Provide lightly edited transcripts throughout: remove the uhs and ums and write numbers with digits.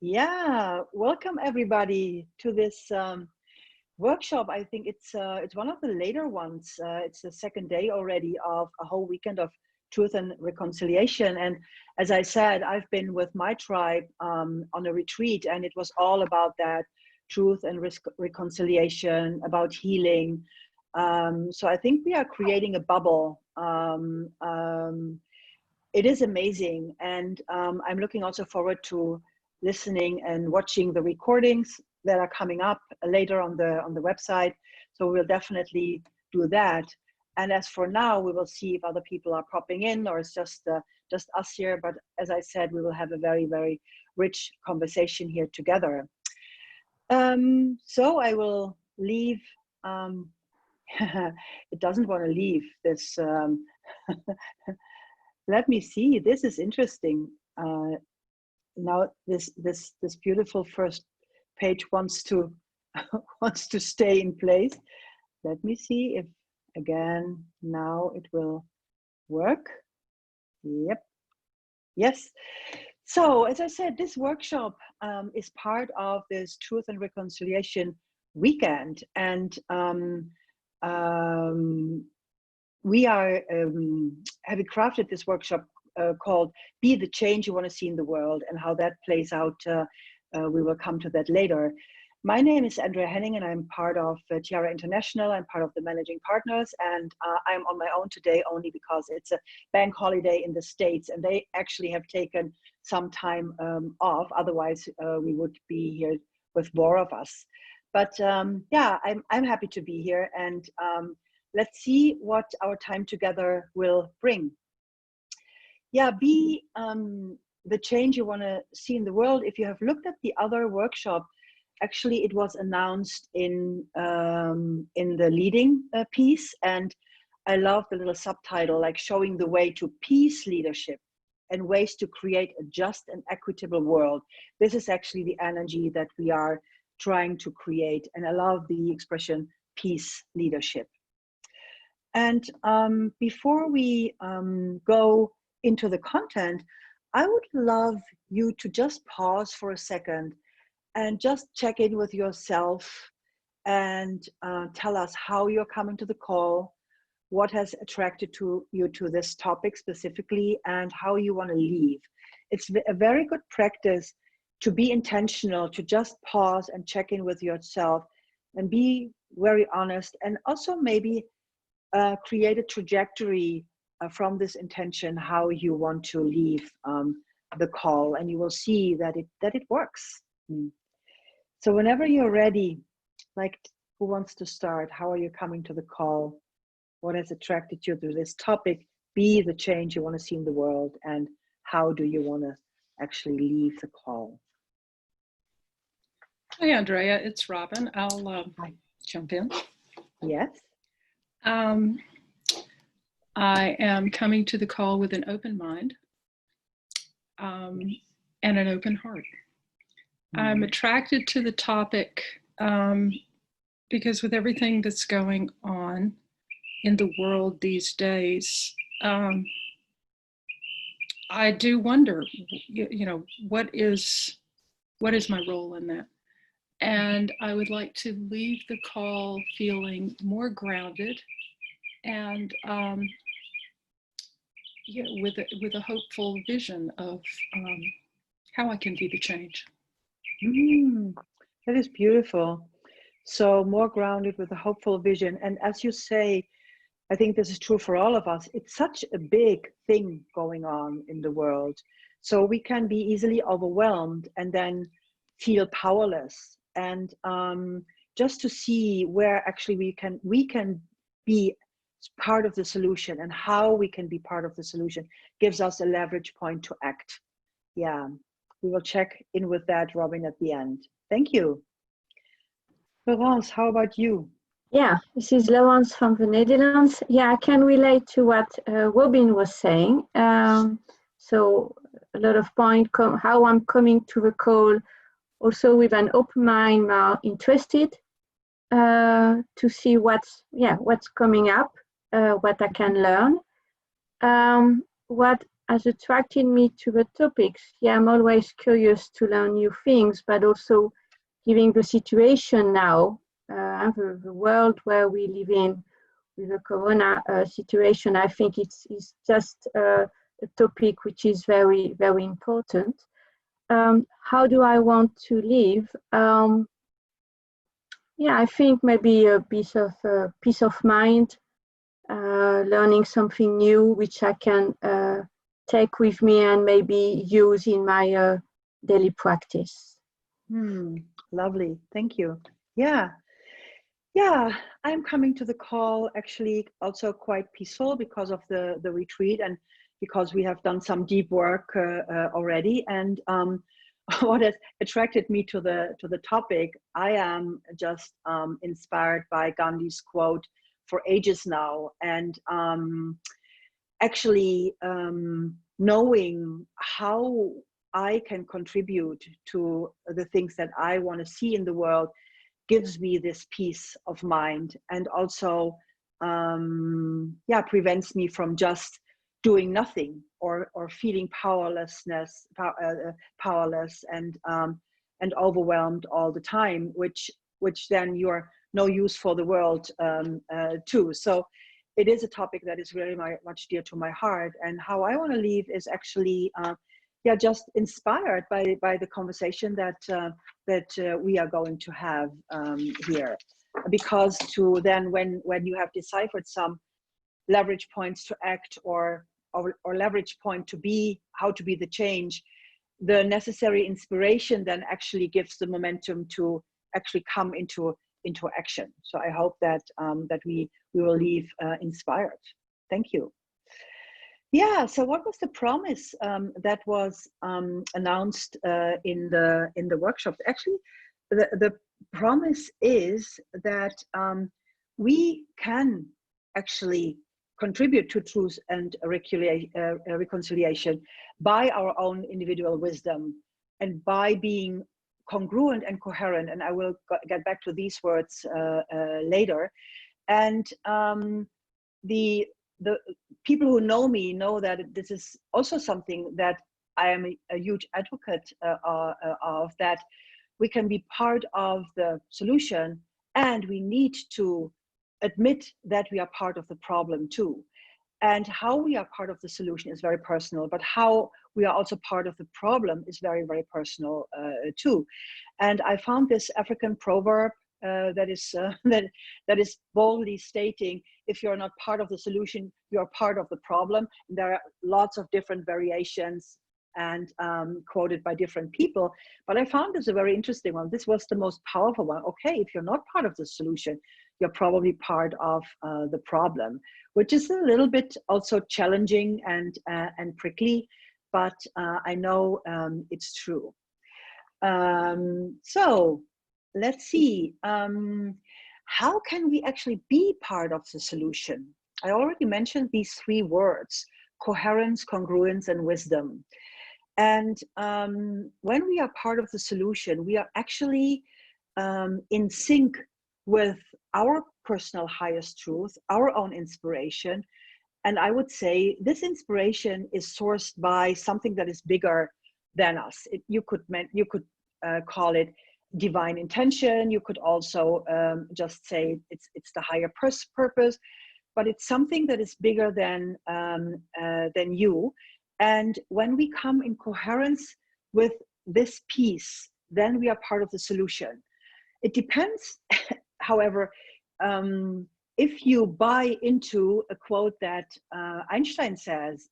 Yeah, welcome everybody to this workshop. I think it's one of the later ones. It's the second day already of a whole weekend of truth and reconciliation. And as I said, I've been with my tribe on a retreat, and it was all about that truth and reconciliation, about healing. So I think we are creating a bubble. It is amazing, and I'm looking also forward to listening and watching the recordings that are coming up later on the website. So we'll definitely do that. And as for now, we will see if other people are popping in or it's just us here. But as I said, we will have a very, very rich conversation here together. So I will leave. It doesn't want to leave this. Let me see. This is interesting. Now this beautiful first page wants to stay in place. Let me see if again now it will work. Yep. Yes. So as I said, this workshop is part of this Truth and Reconciliation weekend, and we are having crafted this workshop called Be the Change You Want to See in the World, and how that plays out, we will come to that later. My name is Andrea Henning, and I'm part of Tiara International. I'm part of the managing partners, and I'm on my own today only because it's a bank holiday in the States, and they actually have taken some time off. Otherwise, we would be here with more of us. But yeah, I'm happy to be here, and let's see what our time together will bring. Yeah, be the change you want to see in the world. If you have looked at the other workshop, actually it was announced in the leading piece, and I love the little subtitle, like showing the way to peace leadership and ways to create a just and equitable world. This is actually the energy that we are trying to create, and I love the expression peace leadership. And before we go into the content, I would love you to just pause for a second and just check in with yourself and tell us how you're coming to the call, what has attracted you to this topic specifically, and how you want to leave. It's a very good practice to be intentional, to just pause and check in with yourself and be very honest, and also maybe create a trajectory from this intention, how you want to leave the call, and you will see that it works. So whenever you're ready, like, who wants to start? How are you coming to the call? What has attracted you to this topic? Be the change you want to see in the world, and how do you want to actually leave the call? Hi, Andrea, it's Robin. I'll jump in. Yes. I am coming to the call with an open mind and an open heart. I'm attracted to the topic because with everything that's going on in the world these days, I do wonder, what is my role in that? And I would like to leave the call feeling more grounded and with a hopeful vision of how I can be the change. That is beautiful. So more grounded with a hopeful vision. And as you say, I think this is true for all of us. It's such a big thing going on in the world. So we can be easily overwhelmed and then feel powerless. And just to see where actually we can be part of the solution, and how we can be part of the solution gives us a leverage point to act. Yeah, we will check in with that, Robin, at the end. Thank you. Laurence, how about you? Yeah, this is Laurence from the Netherlands. Yeah, I can relate to what Robin was saying. So a lot of point, how I'm coming to the call, also with an open mind, interested to see what's coming up, what I can learn. What has attracted me to the topics. Yeah, I'm always curious to learn new things, but also given the situation now, the world where we live in with the corona situation, I think it's just a topic which is very, very important. How do I want to live? Yeah, I think maybe a piece of mind, learning something new which I can take with me and maybe use in my daily practice. Lovely, thank you. Yeah, I'm coming to the call actually also quite peaceful because of the retreat and because we have done some deep work already. And what has attracted me to the topic, I am just inspired by Gandhi's quote, "For ages now," and actually knowing how I can contribute to the things that I want to see in the world gives me this peace of mind, and also prevents me from just doing nothing or feeling powerless and overwhelmed all the time, which then you're no use for the world too. So it is a topic that is really much dear to my heart, and how I want to live is actually just inspired by the conversation that we are going to have here, because to then when you have deciphered some leverage points to act or leverage point to be, how to be the change, the necessary inspiration then actually gives the momentum to actually come into action. So I hope that that we will leave inspired. Thank you. Yeah, so what was the promise that was announced in the workshop? Actually, the promise is that we can actually contribute to truth and reconciliation by our own individual wisdom and by being congruent and coherent. And I will get back to these words later. And the people who know me know that this is also something that I am a huge advocate of, that we can be part of the solution, and we need to admit that we are part of the problem too. And how we are part of the solution is very personal, but how we are also part of the problem is very, very personal too. And I found this African proverb that is boldly stating, if you're not part of the solution, you're part of the problem. And there are lots of different variations and quoted by different people, but I found this a very interesting one. This was the most powerful one. Okay, if you're not part of the solution, you're probably part of the problem, which is a little bit also challenging and prickly, but I know it's true. So let's see, how can we actually be part of the solution? I already mentioned these three words: coherence, congruence, and wisdom. And when we are part of the solution, we are actually in sync with our personal highest truth, our own inspiration. And I would say this inspiration is sourced by something that is bigger than us. You could call it divine intention. You could also just say it's the higher purpose, but it's something that is bigger than you. And when we come in coherence with this piece, then we are part of the solution. It depends, however, if you buy into a quote that Einstein says,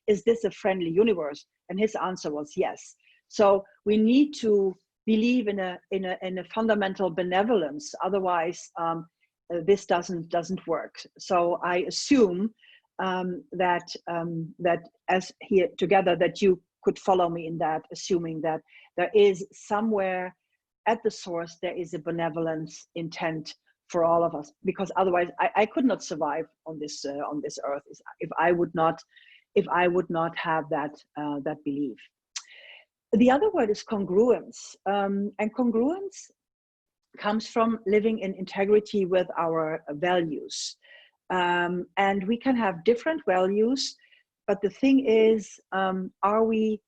is this a friendly universe? And his answer was yes. So we need to believe in a fundamental benevolence. Otherwise, this doesn't work. So I assume that as here together, that you could follow me in that, assuming that there is somewhere at the source, there is a benevolence intent for all of us, because otherwise I could not survive on this earth if I would not have that belief. The other word is congruence, and congruence comes from living in integrity with our values. And we can have different values, but the thing is, are we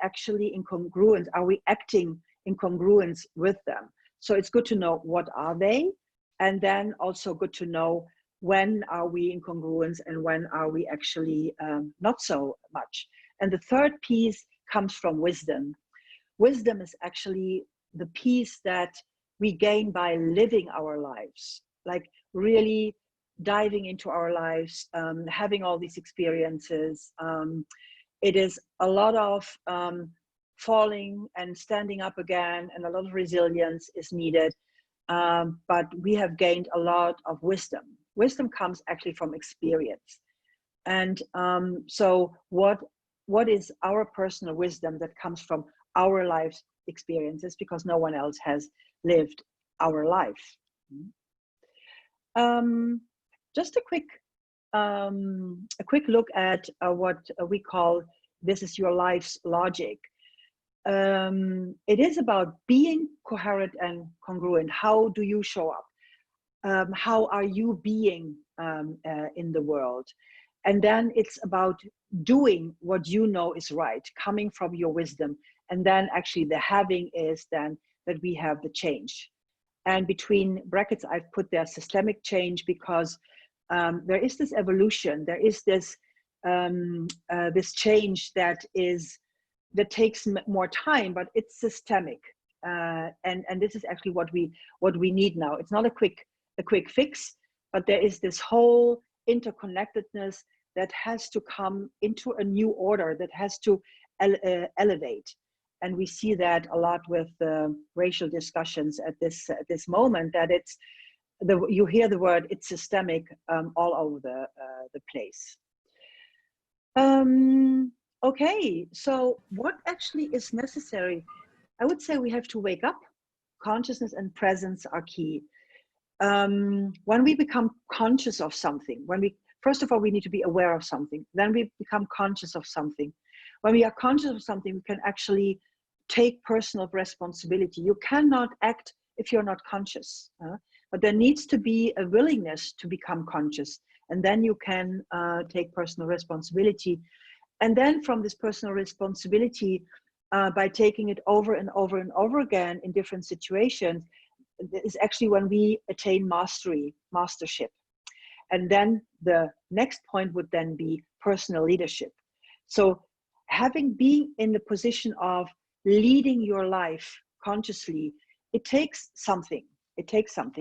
actually in congruence? Are we acting in congruence with them? So it's good to know what are they, and then also good to know when are we in congruence and when are we actually not so much. And the third piece comes from wisdom. Wisdom is actually the piece that we gain by living our lives, like really diving into our lives, having all these experiences. It is a lot of falling and standing up again, and a lot of resilience is needed. But we have gained a lot of wisdom. Wisdom comes actually from experience. And so what is our personal wisdom that comes from our life's experiences, because no one else has lived our life. Just a quick look at what we call this is your life's logic. It is about being coherent and congruent. How do you show up? How are you being in the world? And then it's about doing what you know is right, coming from your wisdom. And then actually the having is then that we have the change. And between brackets, I've put there systemic change, because there is this evolution, there is this this change that takes more time, but it's systemic. And this is actually what we need now. It's not a quick fix, but there is this whole interconnectedness that has to come into a new order, that has to elevate. And we see that a lot with racial discussions at this moment, that you hear the word, it's systemic all over the place. Okay, so what actually is necessary? I would say we have to wake up. Consciousness and presence are key. When we become conscious of something, first of all, we need to be aware of something. Then we become conscious of something. When we are conscious of something, we can actually take personal responsibility. You cannot act if you're not conscious, but there needs to be a willingness to become conscious, and then you can take personal responsibility. And then from this personal responsibility, by taking it over and over and over again in different situations, is actually when we attain mastership. And then the next point would then be personal leadership. So being in the position of leading your life consciously, it takes something,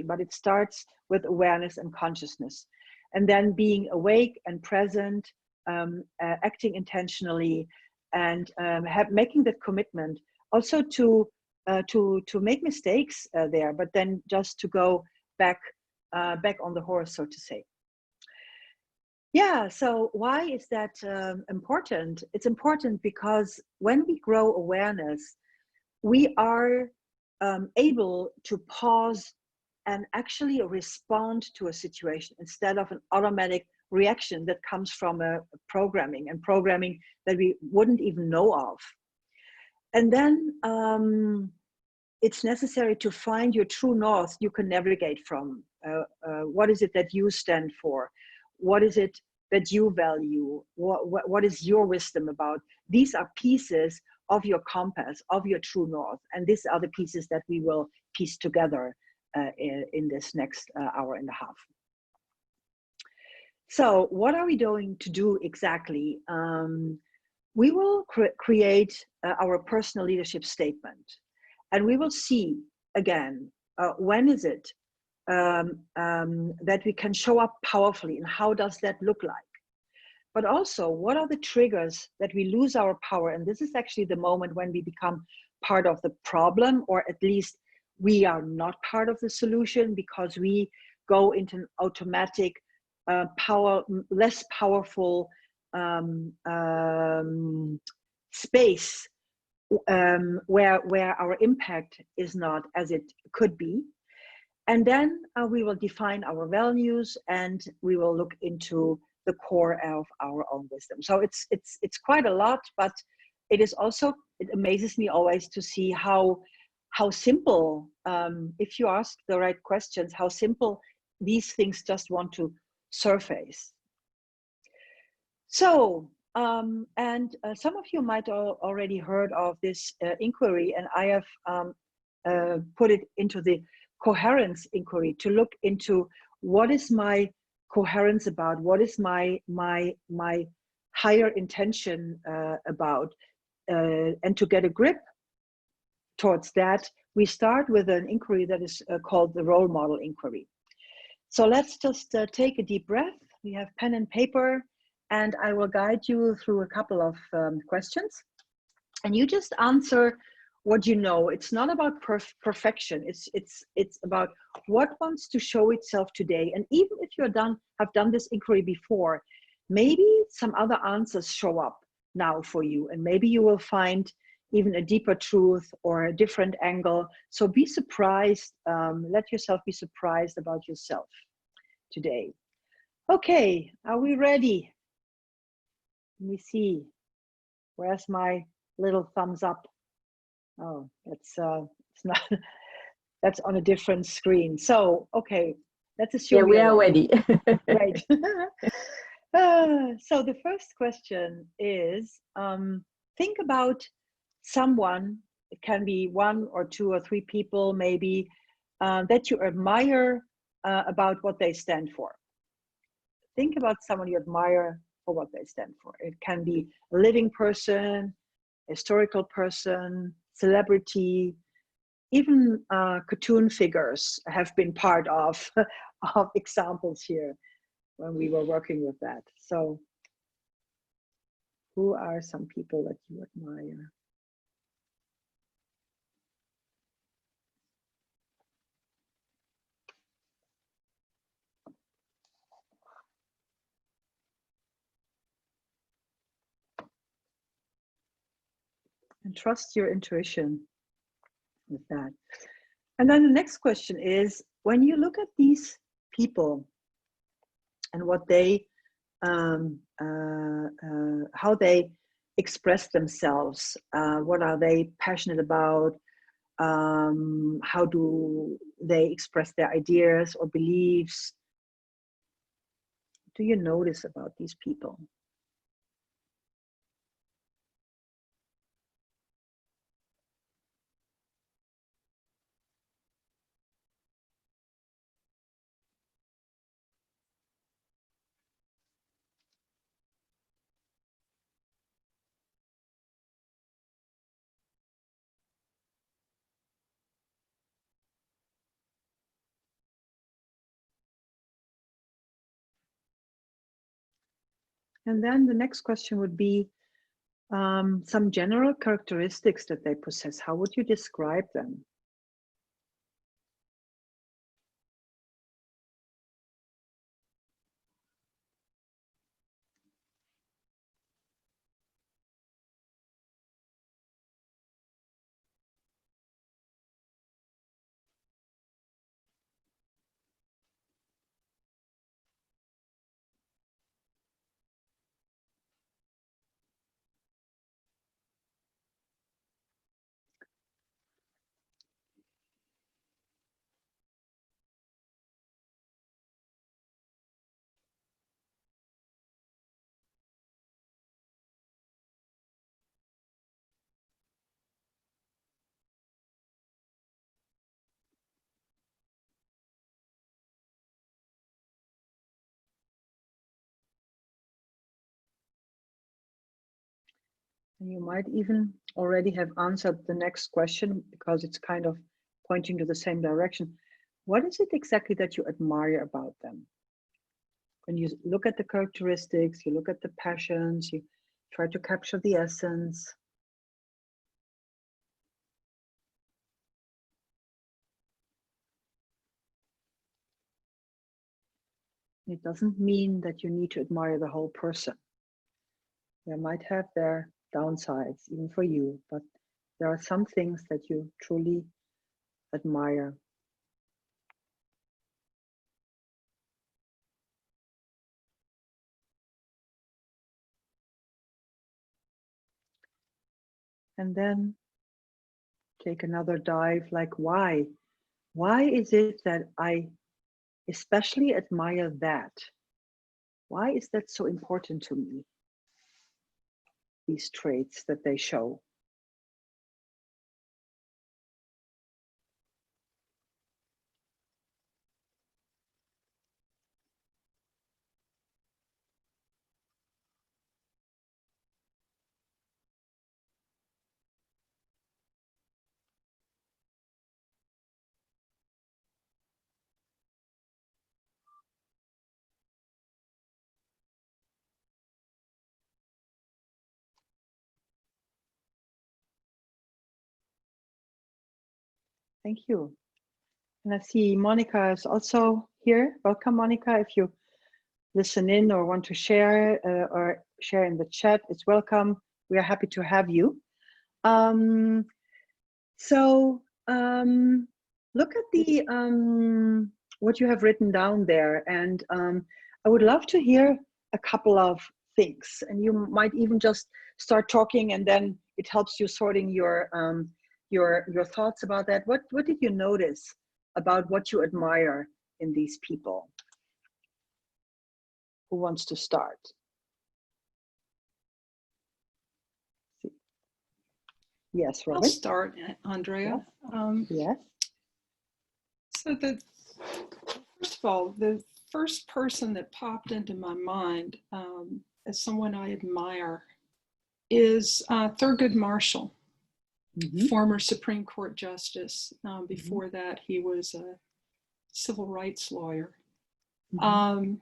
but it starts with awareness and consciousness. And then being awake and present, acting intentionally, and making that commitment also to make mistakes there, but then just to go back on the horse, so to say. Yeah, so why is that important? It's important because when we grow awareness, we are able to pause and actually respond to a situation instead of an automatic reaction that comes from a programming that we wouldn't even know of. And then it's necessary to find your true north you can navigate from. What is it that you stand for? What is it that you value? What is your wisdom about? These are pieces of your compass, of your true north. And these are the pieces that we will piece together in this next hour and a half. So what are we going to do exactly? We will create our personal leadership statement, and we will see again, when is it that we can show up powerfully, and how does that look like? But also, what are the triggers that we lose our power? And this is actually the moment when we become part of the problem, or at least we are not part of the solution, because we go into an automatic less powerful space where our impact is not as it could be. And then we will define our values, and we will look into the core of our own wisdom. So it's quite a lot, but it is also, it amazes me always to see how simple, if you ask the right questions, how simple these things just want to surface. So And some of you might already heard of this inquiry, and I have put it into the coherence inquiry to look into what is my coherence about, what is my higher intention about, and to get a grip towards that, we start with an inquiry that is called the role model inquiry. So let's just take a deep breath. We have pen and paper, and I will guide you through a couple of questions. And you just answer what you know. It's not about perfection. It's about what wants to show itself today. And even if you have done this inquiry before, maybe some other answers show up now for you, and maybe you will find even a deeper truth or a different angle. So be surprised, let yourself be surprised about yourself today. Okay, are we ready? Let me see, where's my little thumbs up? Oh, it's not, that's on a different screen. So, okay, let's assume yeah, we are ready. Right. So the first question is, think about someone, it can be one or two or three people maybe, that you admire about what they stand for. Think about someone you admire for what they stand for. It can be a living person, historical person, celebrity, even cartoon figures have been part of examples here when we were working with that. So who are some people that you admire? And trust your intuition with that. And then the next question is, when you look at these people and what they, how they express themselves, what are they passionate about, how do they express their ideas or beliefs? Do you notice about these people? And then the next question would be some general characteristics that they possess. How would you describe them? And you might even already have answered the next question because it's kind of pointing to the same direction. What is it exactly that you admire about them? When you look at the characteristics, you look at the passions, you try to capture the essence. It doesn't mean that you need to admire the whole person. They might have their downsides, even for you, but there are some things that you truly admire. And then take another dive, like why? Why is it that I especially admire that? Why is that so important to me? these traits that they show. Thank you. And I see Monica is also here. Welcome, Monica. If you listen in or want to share or share in the chat, it's welcome. We are happy to have you. Look at the what you have written down there, and I would love to hear a couple of things. And you might even just start talking, and then it helps you sorting your thoughts about that. What did you notice about what you admire in these people? Who wants to start? Yes, Robin. I'll start, Andrea. Yes. So first of all, the first person that popped into my mind as someone I admire is Thurgood Marshall, former Supreme Court Justice. Before that, he was a civil rights lawyer, an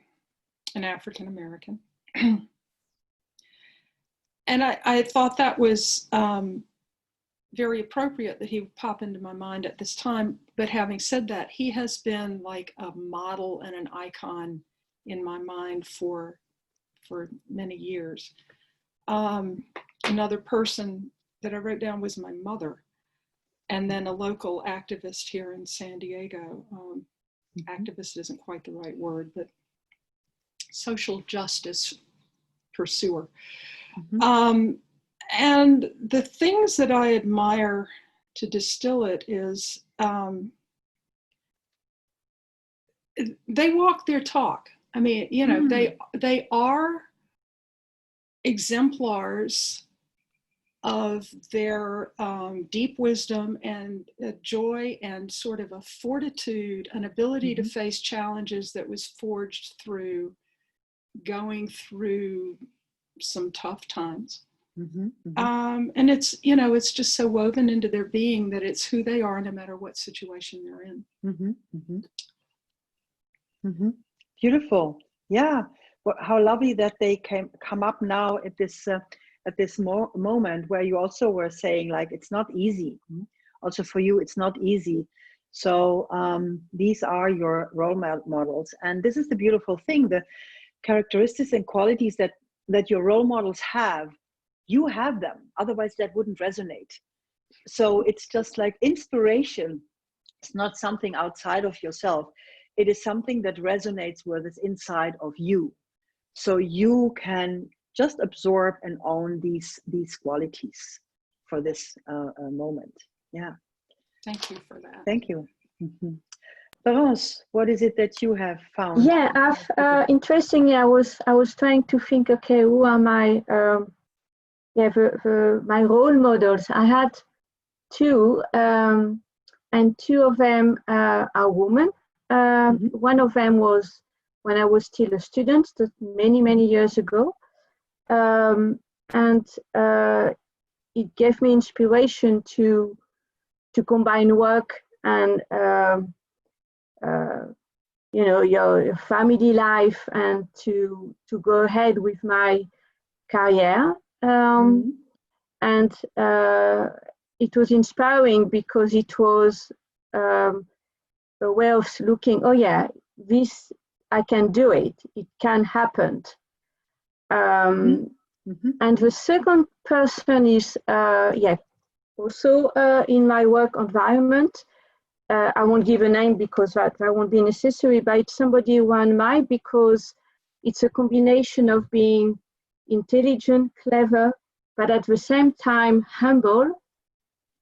African American. And I thought that was very appropriate that he would pop into my mind at this time. But having said that, he has been like a model and an icon in my mind for many years. Another person that I wrote down was my mother, and then a local activist here in San Diego. Activist isn't quite the right word, but social justice pursuer. And the things that I admire, to distill it, is they walk their talk. I mean, you know, they are exemplars of their deep wisdom and joy and sort of a fortitude, an ability to face challenges that was forged through going through some tough times. And it's, you know, it's just so woven into their being that it's who they are no matter what situation they're in. Beautiful. Yeah. Well, how lovely that they come up now at this moment where you also were saying, like, it's not easy. Also for you, it's not easy. So these are your role models. And this is the beautiful thing, the characteristics and qualities that your role models have. You have them, otherwise that wouldn't resonate. So it's just like inspiration. It's not something outside of yourself. It is something that resonates with is inside of you. So you can just absorb and own these qualities for this moment. Yeah. Thank you for that. Thank you. Florence, what is it that you have found? Yeah, interestingly, I was trying to think, okay, who are my my role models? I had two, and two of them are women. One of them was when I was still a student, many years ago, and it gave me inspiration to combine work and you know, your family life, and to go ahead with my career. And it was inspiring because it was a way of looking, oh yeah, this, I can do it, it can happen. And the second person is, also in my work environment. I won't give a name because that won't be necessary, but it's somebody who I admire because it's a combination of being intelligent, clever, but at the same time humble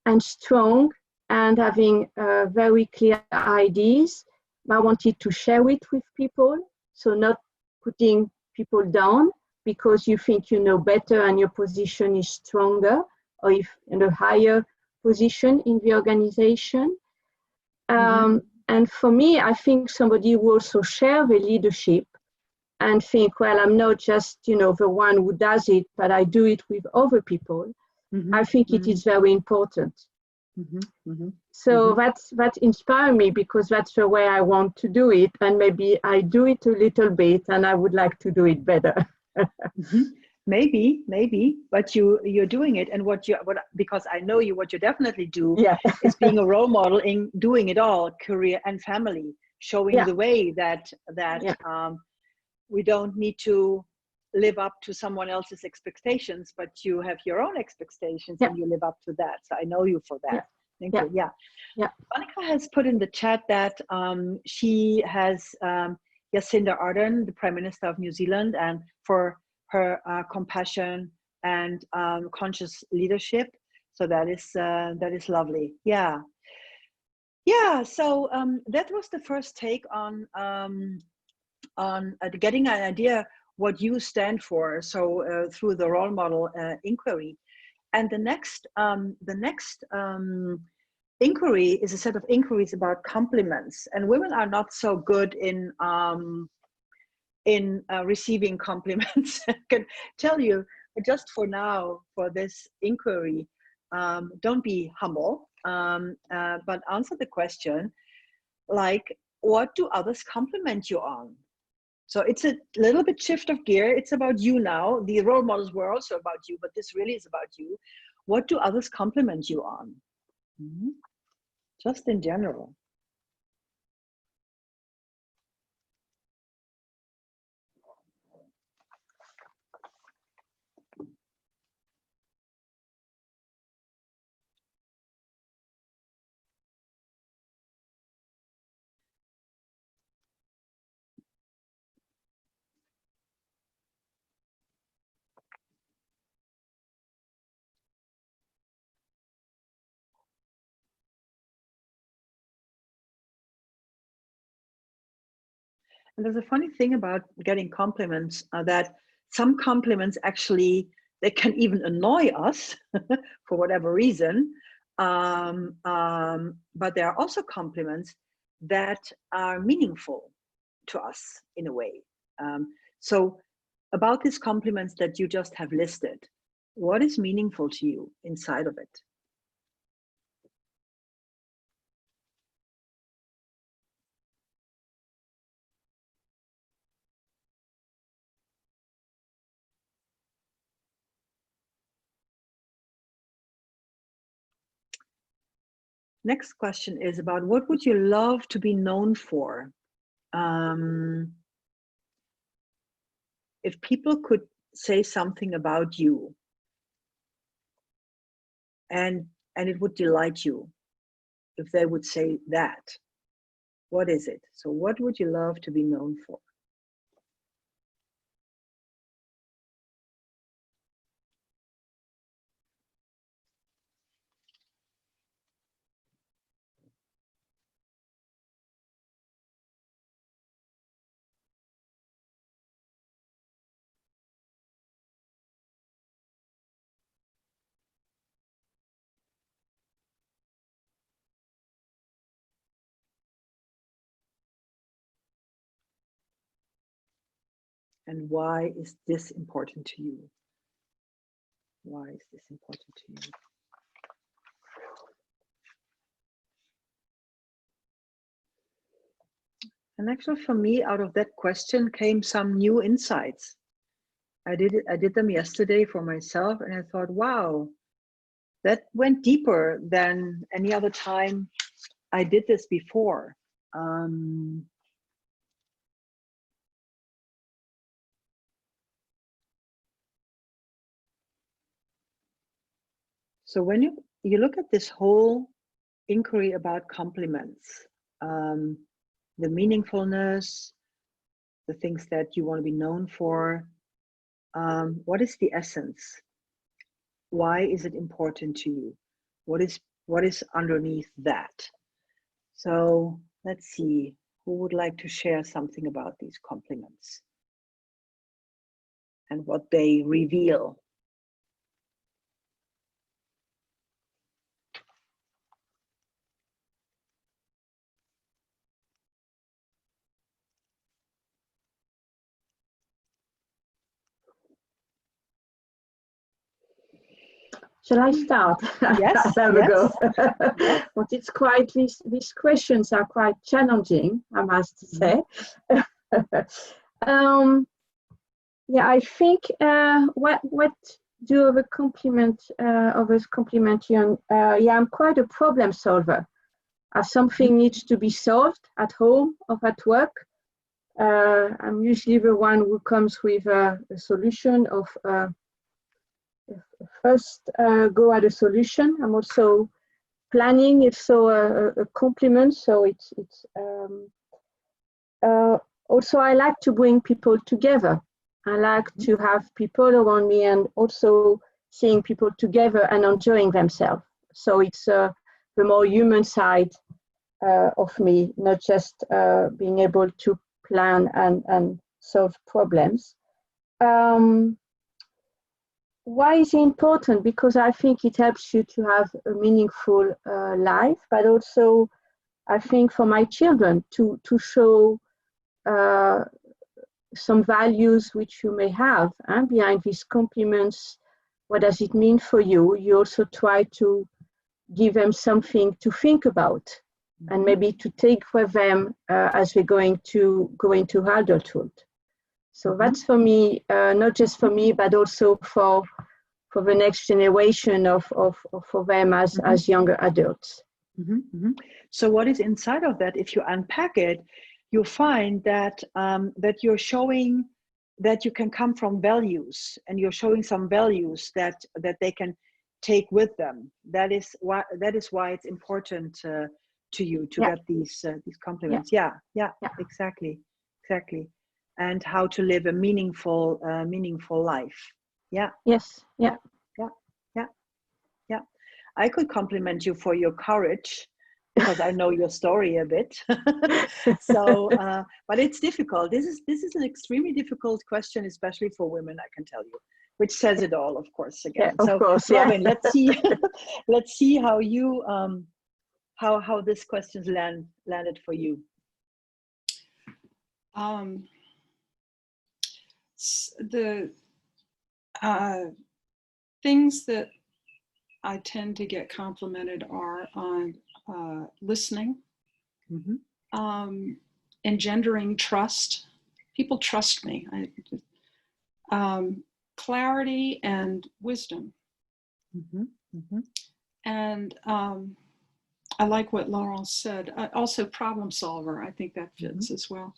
and strong, and having very clear ideas. I wanted to share it with people, so not putting people down, because you think you know better and your position is stronger, or if in a higher position in the organization. And for me, I think somebody who also share the leadership and think, well, I'm not just, you know, the one who does it, but I do it with other people. I think it is very important. So that inspired me, because that's the way I want to do it. And maybe I do it a little bit and I would like to do it better. Maybe, but you're doing it. And what because I know you, what you definitely do is being a role model in doing it all, career and family, showing the way that we don't need to live up to someone else's expectations, but you have your own expectations and you live up to that. So I know you for that. Thank you. Monica has put in the chat that she has Jacinda Ardern, the Prime Minister of New Zealand, and for her compassion and conscious leadership. So that is lovely. Yeah. So that was the first take on getting an idea what you stand for. So through the role model inquiry, and the next inquiry is a set of inquiries about compliments, and women are not so good in receiving compliments. I can tell you, just for now, for this inquiry, don't be humble, but answer the question, like, what do others compliment you on? So it's a little bit shift of gear. It's about you now. The role models were also about you, but this really is about you. What do others compliment you on? Just in general. And there's a funny thing about getting compliments, that some compliments actually, they can even annoy us for whatever reason. But there are also compliments that are meaningful to us in a way. So about these compliments that you just have listed, what is meaningful to you inside of it? Next question is about what would you love to be known for? If people could say something about you and it would delight you, if they would say that, what is it? So what would you love to be known for? And why is this important to you? Why is this important to you? And actually for me, out of that question came some new insights. I did them yesterday for myself, and I thought, wow, that went deeper than any other time I did this before. So when you look at this whole inquiry about compliments, the meaningfulness, the things that you want to be known for, what is the essence? Why is it important to you? What is underneath that? So let's see, who would like to share something about these compliments? and what they reveal. Shall I start? Yes. I'll have a go. Yes. But it's quite, these questions are quite challenging, I must say. Yeah, I think what do others compliment you on? Yeah, I'm quite a problem solver. If something needs to be solved at home or at work, I'm usually the one who comes with a solution of first go at a solution. I'm also planning, if so, a compliment. So it's also I like to bring people together. I like to have people around me and also seeing people together and enjoying themselves. So it's the more human side of me, not just being able to plan and solve problems. Why is it important? Because I think it helps you to have a meaningful life, but also I think for my children to show some values which you may have behind these compliments. What does it mean for you? You also try to give them something to think about and maybe to take with them as they're going to go into adulthood. So that's for me, not just for me, but also for the next generation for them as younger adults. So what is inside of that? If you unpack it, you find that that you're showing that you can come from values, and you're showing some values that they can take with them. That is why it's important to you to get these compliments. Yeah, exactly, and how to live a meaningful life. Yeah. Yes. Yeah. I could compliment you for your courage, because I know your story a bit. So, but it's difficult. This is an extremely difficult question, especially for women, I can tell you, which says it all, of course, again. Yeah, of course, Robin, let's see how you, how this question's landed for you. The things that I tend to get complimented are on listening, engendering trust. People trust me. Clarity and wisdom. And I like what Laurence said. Also problem solver, I think that fits as well.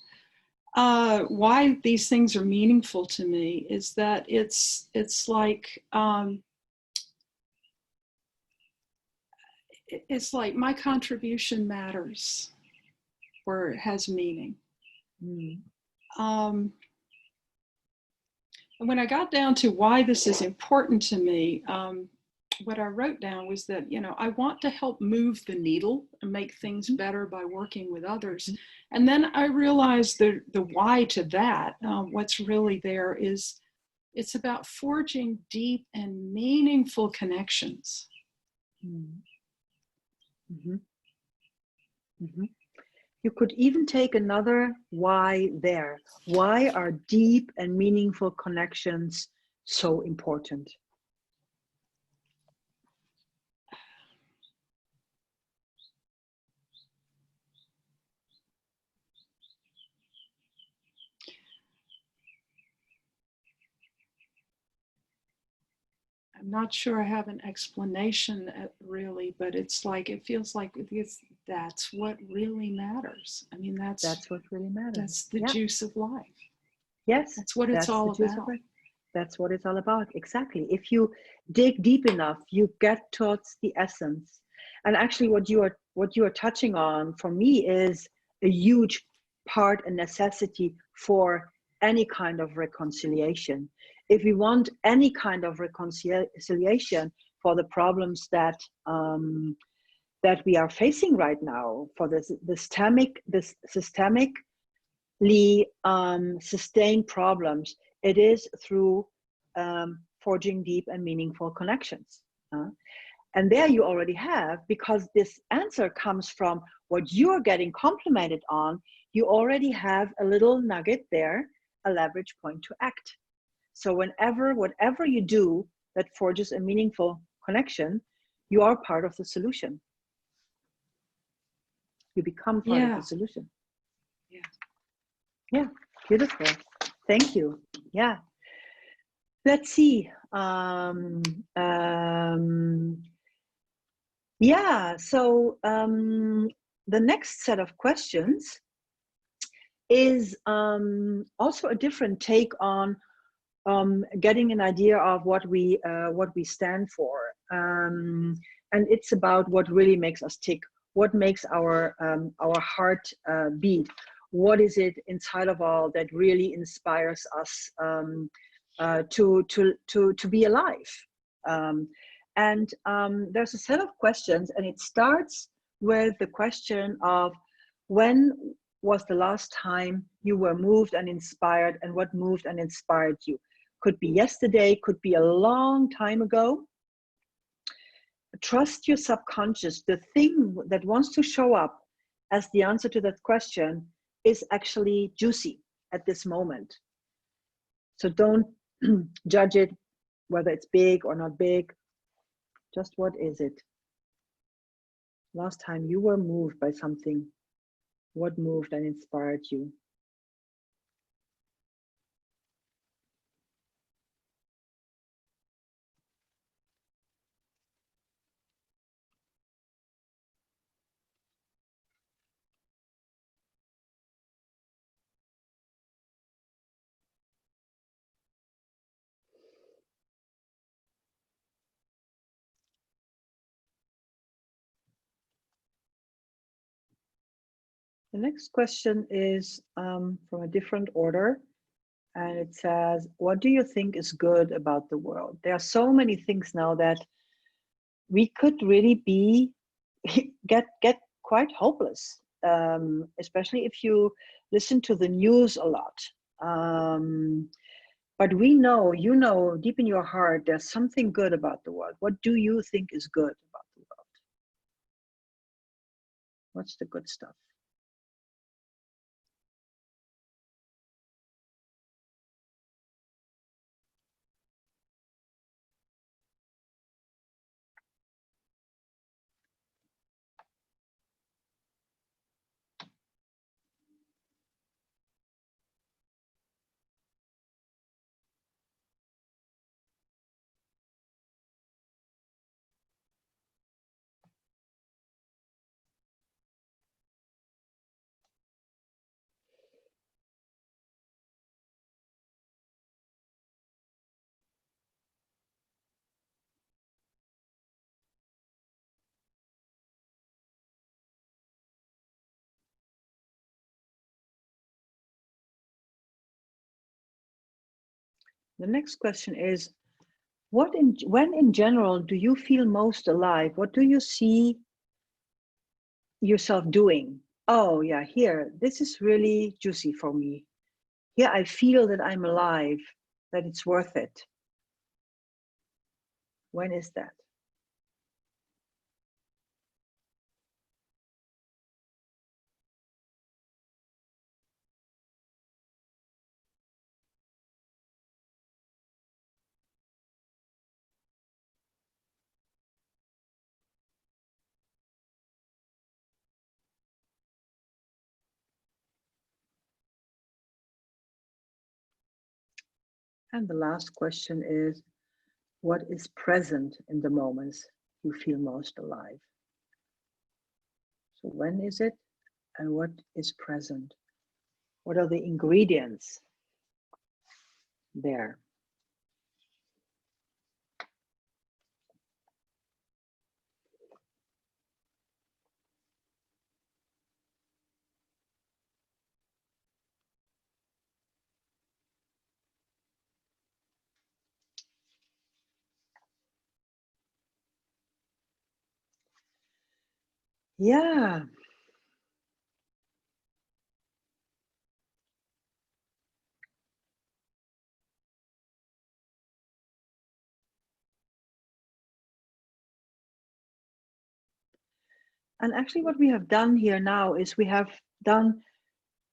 Why these things are meaningful to me is that it's like it's like my contribution matters, or it has meaning. And when I got down to why this is important to me, what I wrote down was that, I want to help move the needle and make things better by working with others. And then I realized the why to that, what's really there is, it's about forging deep and meaningful connections. You could even take another why there. Why are deep and meaningful connections so important? I'm not sure I have an explanation really, but it's like, it feels like that's what really matters. I mean, that's what really matters. That's the juice of life. Yes. That's what it's all about. That's what it's all about. Exactly. If you dig deep enough, you get towards the essence. And actually what you are touching on for me is a huge part and necessity for any kind of reconciliation. If we want any kind of reconciliation for the problems that that we are facing right now, for this systemically sustained problems, It is through forging deep and meaningful connections. And there you already have, because this answer comes from what you're getting complimented on, you already have a little nugget there, a leverage point to act. So whatever you do that forges a meaningful connection, you are part of the solution. You become part of the solution. Yeah, beautiful. Thank you. Yeah. Let's see. Yeah, so the next set of questions is also a different take on getting an idea of what we stand for, and it's about what really makes us tick, what makes our heart beat, what is it inside of all that really inspires us to be alive. And there's a set of questions, and it starts with the question of, when was the last time you were moved and inspired, and what moved and inspired you? Could be yesterday, could be a long time ago. Trust your subconscious. The thing that wants to show up as the answer to that question is actually juicy at this moment. So don't judge it, whether it's big or not big. Just what is it? Last time you were moved by something, what moved and inspired you? The next question is from a different order, and it says, what do you think is good about the world? There are so many things now that we could really be get quite hopeless, especially if you listen to the news a lot. But we know, you know, deep in your heart, there's something good about the world. What do you think is good about the world? What's the good stuff? The next question is, when in general do you feel most alive? What do you see yourself doing? Oh yeah, here, this is really juicy for me. Here I feel that I'm alive, that it's worth it. When is that? And the last question is, what is present in the moments you feel most alive? So when is it, and what is present? What are the ingredients there? Yeah. And actually what we have done here now is we have done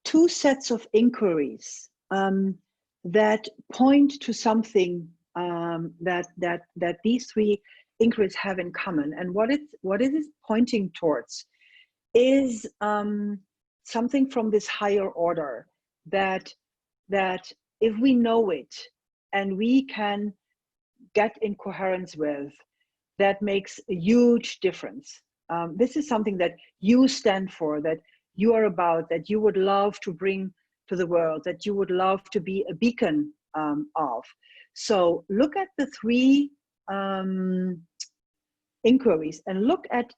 two sets of inquiries that point to something that these three inquiries have in common. And what it is pointing towards is something from this higher order that if we know it and we can get in coherence with, that makes a huge difference. This is something that you stand for, that you are about, that you would love to bring to the world, that you would love to be a beacon of. So look at the three inquiries and look at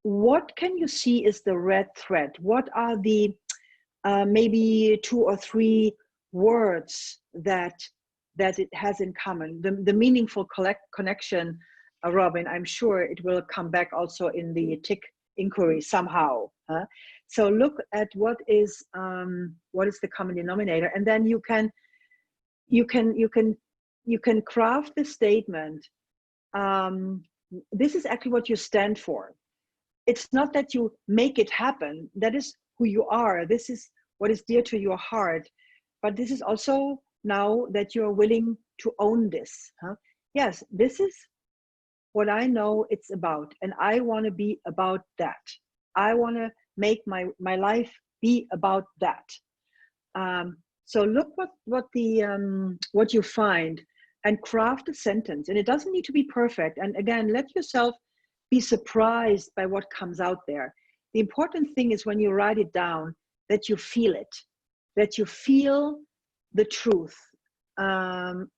what can you see is the red thread. What are the maybe 2 or 3 words that it has in common, the meaningful connection, Robin. I'm sure it will come back also in the tick inquiry somehow. So look at what is the common denominator, and then you can craft the statement. This is actually what you stand for. It's not that you make it happen. That is who you are. This is what is dear to your heart. But this is also now that you're willing to own this. Yes, this is what I know it's about. And I want to be about that. I want to make my life be about that. So look what you find and craft a sentence. And it doesn't need to be perfect. And again, let yourself be surprised by what comes out there. The important thing is when you write it down, that you feel it, that you feel the truth. Sometimes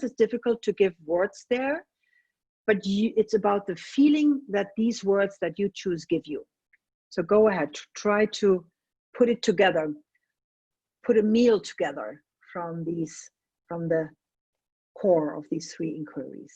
it's difficult to give words there, but it's about the feeling that these words that you choose give you. So go ahead, try to put it together, put a meal together from the core of these three inquiries.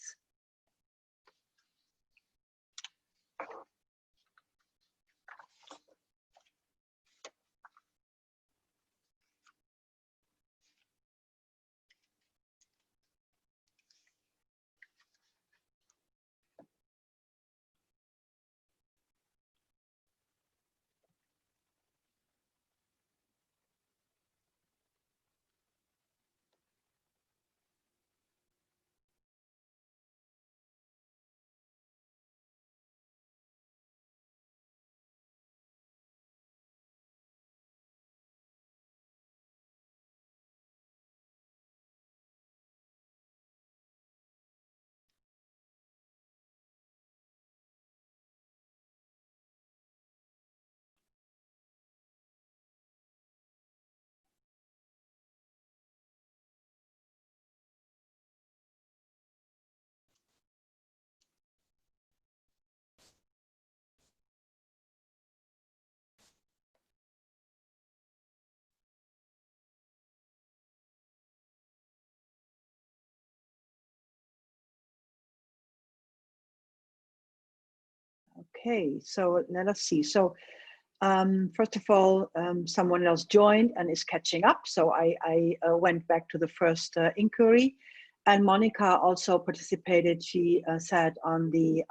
Okay, so let us see. So first of all, someone else joined and is catching up. So I went back to the first inquiry, and Monica also participated. She said on the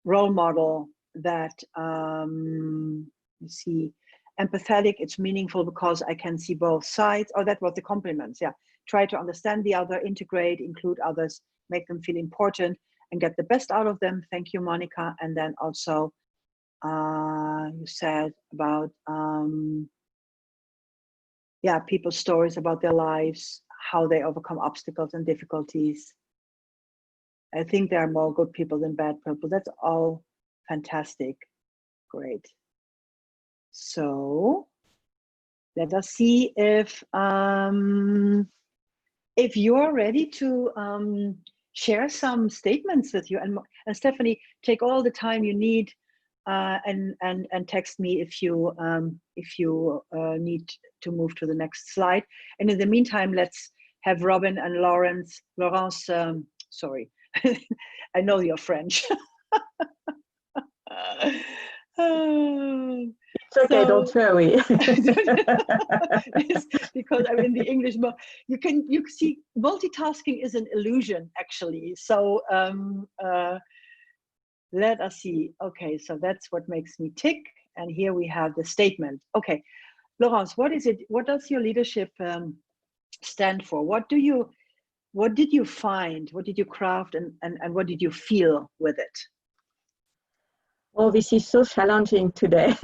role model that, you see, empathetic, it's meaningful because I can see both sides. Oh, that was the compliments, yeah. Try to understand the other, integrate, include others, make them feel important, and get the best out of them. Thank you, Monica. And then also, you said about, yeah, people's stories about their lives, how they overcome obstacles and difficulties. I think there are more good people than bad people. That's all fantastic. Great. So let us see if you're ready to share some statements with you. And Stephanie, take all the time you need and text me if you need to move to the next slide. And in the meantime, let's have Robin and Laurence. Sorry, I know you're French. It's okay, don't worry. Because I'm in the English, but you see multitasking is an illusion actually. So let us see. Okay, so that's what makes me tick. And here we have the statement. Okay, Laurence, what is it? What does your leadership stand for? What did you find? What did you craft, and what did you feel with it? Oh, this is so challenging today.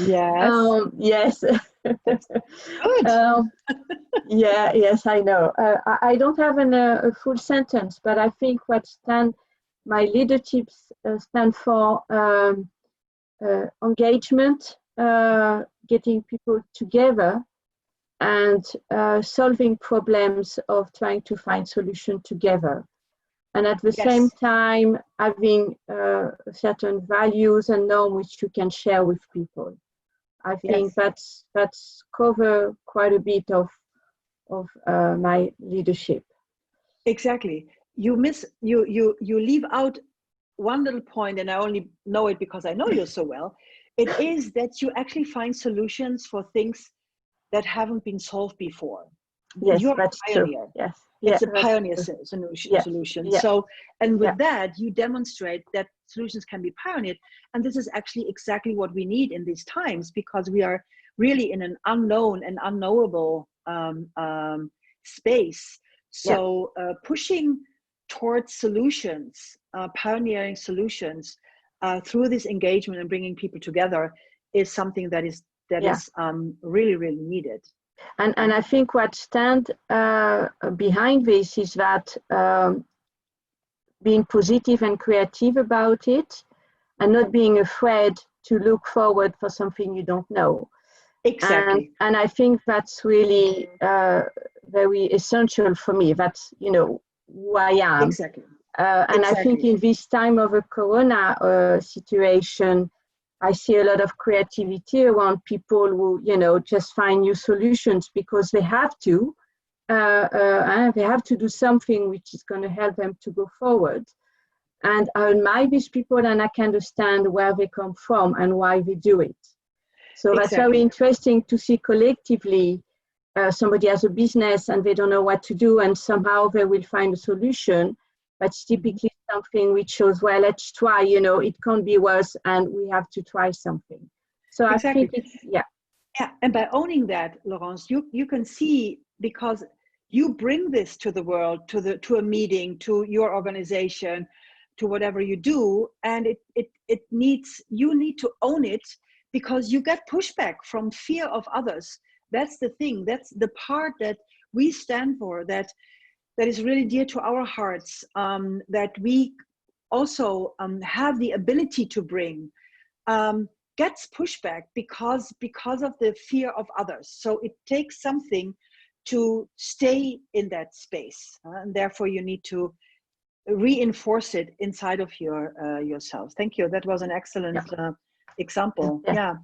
Yes. Yes. That's good. Yeah, yes, I know. I don't have a full sentence, but I think what my leadership stand for engagement, getting people together, and solving problems of trying to find solutions together. And at the same Yes, time, having certain values and norms which you can share with people. I think yes, that's cover quite a bit of my leadership. exactly. You leave out one little point, and I only know it because I know you so well. It is that you actually find solutions for things that haven't been solved before. Yes, You're a that's true. pioneer. Yes, yeah, It's a that's pioneer true. Yes, solution. yeah, So, and yeah, with that, you demonstrate that solutions can be pioneered. And this is actually exactly what we need in these times, because we are really in an unknown and unknowable space. yeah, So, pushing towards solutions, pioneering solutions through this engagement and bringing people together is something that is yeah. really, really needed. And I think what stands behind this is that being positive and creative about it, and not being afraid to look forward for something you don't know. Exactly. And I think that's really very essential for me. That's who I am. Exactly. And I think Exactly. in this time of a corona situation, I see a lot of creativity around people who just find new solutions because they have to. And they have to do something which is going to help them to go forward. And I admire these people, and I can understand where they come from and why they do it. So that's very Exactly. interesting to see collectively somebody has a business and they don't know what to do, and somehow they will find a solution. That's typically something which shows, well, let's try, it can't be worse, and we have to try something. So I Exactly. think yeah. Yeah. And by owning that, Laurence, you can see, because you bring this to the world, to a meeting, to your organization, to whatever you do, and you need to own it, because you get pushback from fear of others. That's the thing. That's the part that we stand for, that is really dear to our hearts, that we also have the ability to bring, gets pushback because of the fear of others. So it takes something to stay in that space, and therefore you need to reinforce it inside of yourself. Thank you. That was an excellent example. Yeah. Yeah.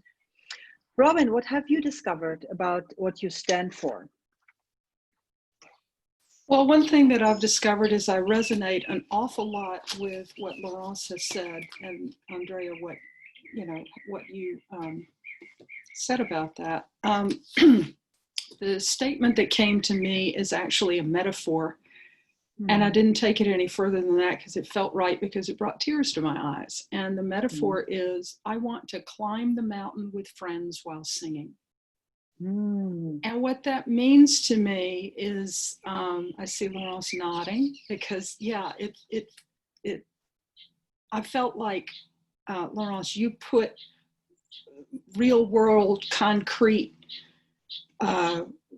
Robin, what have you discovered about what you stand for? Well, one thing that I've discovered is I resonate an awful lot with what Laurence has said, and Andrea, what you said about that. The statement that came to me is actually a metaphor, and I didn't take it any further than that because it felt right, because it brought tears to my eyes. And the metaphor is, I want to climb the mountain with friends while singing. And what that means to me is, I see Laurence nodding, because I felt like, Laurence, you put real world, concrete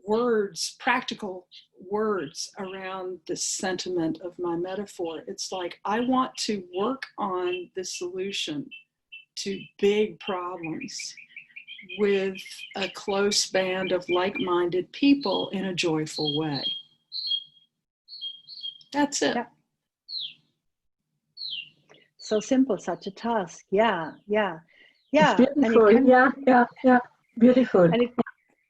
words, practical words around the sentiment of my metaphor. It's like, I want to work on the solution to big problems with a close band of like-minded people in a joyful way. That's it. Yeah. So simple, such a task. Yeah. It's beautiful. Yeah. Beautiful.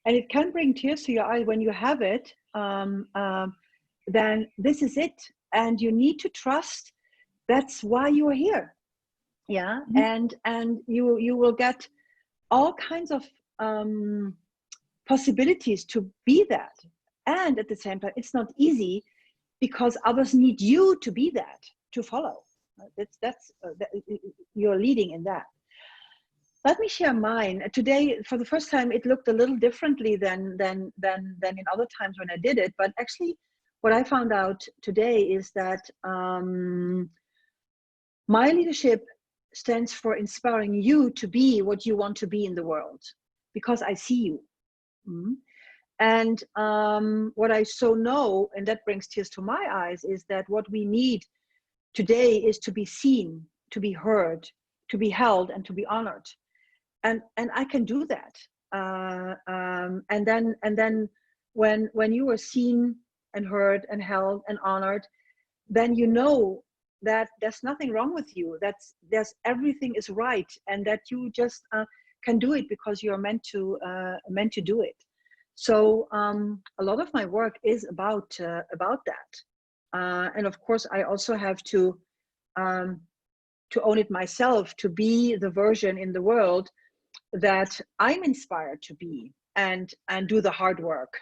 And it can bring tears to your eyes when you have it. Then this is it, and you need to trust. That's why you are here. Yeah. And you will get all kinds of possibilities to be that. And at the same time, it's not easy, because others need you to be that, to follow. You're leading in that. Let me share mine. Today, for the first time, it looked a little differently than in other times when I did it. But actually, what I found out today is that my leadership stands for inspiring you to be what you want to be in the world, because I see you. And what I so know, and that brings tears to my eyes, is that what we need today is to be seen, to be heard, to be held, and to be honored. And I can do that. And then when you are seen and heard and held and honored, then you know that there's nothing wrong with you. There's everything is right, and that you just can do it because you're meant to do it. So a lot of my work is about that. And of course, I also have to own it myself, to be the version in the world that I'm inspired to be, and do the hard work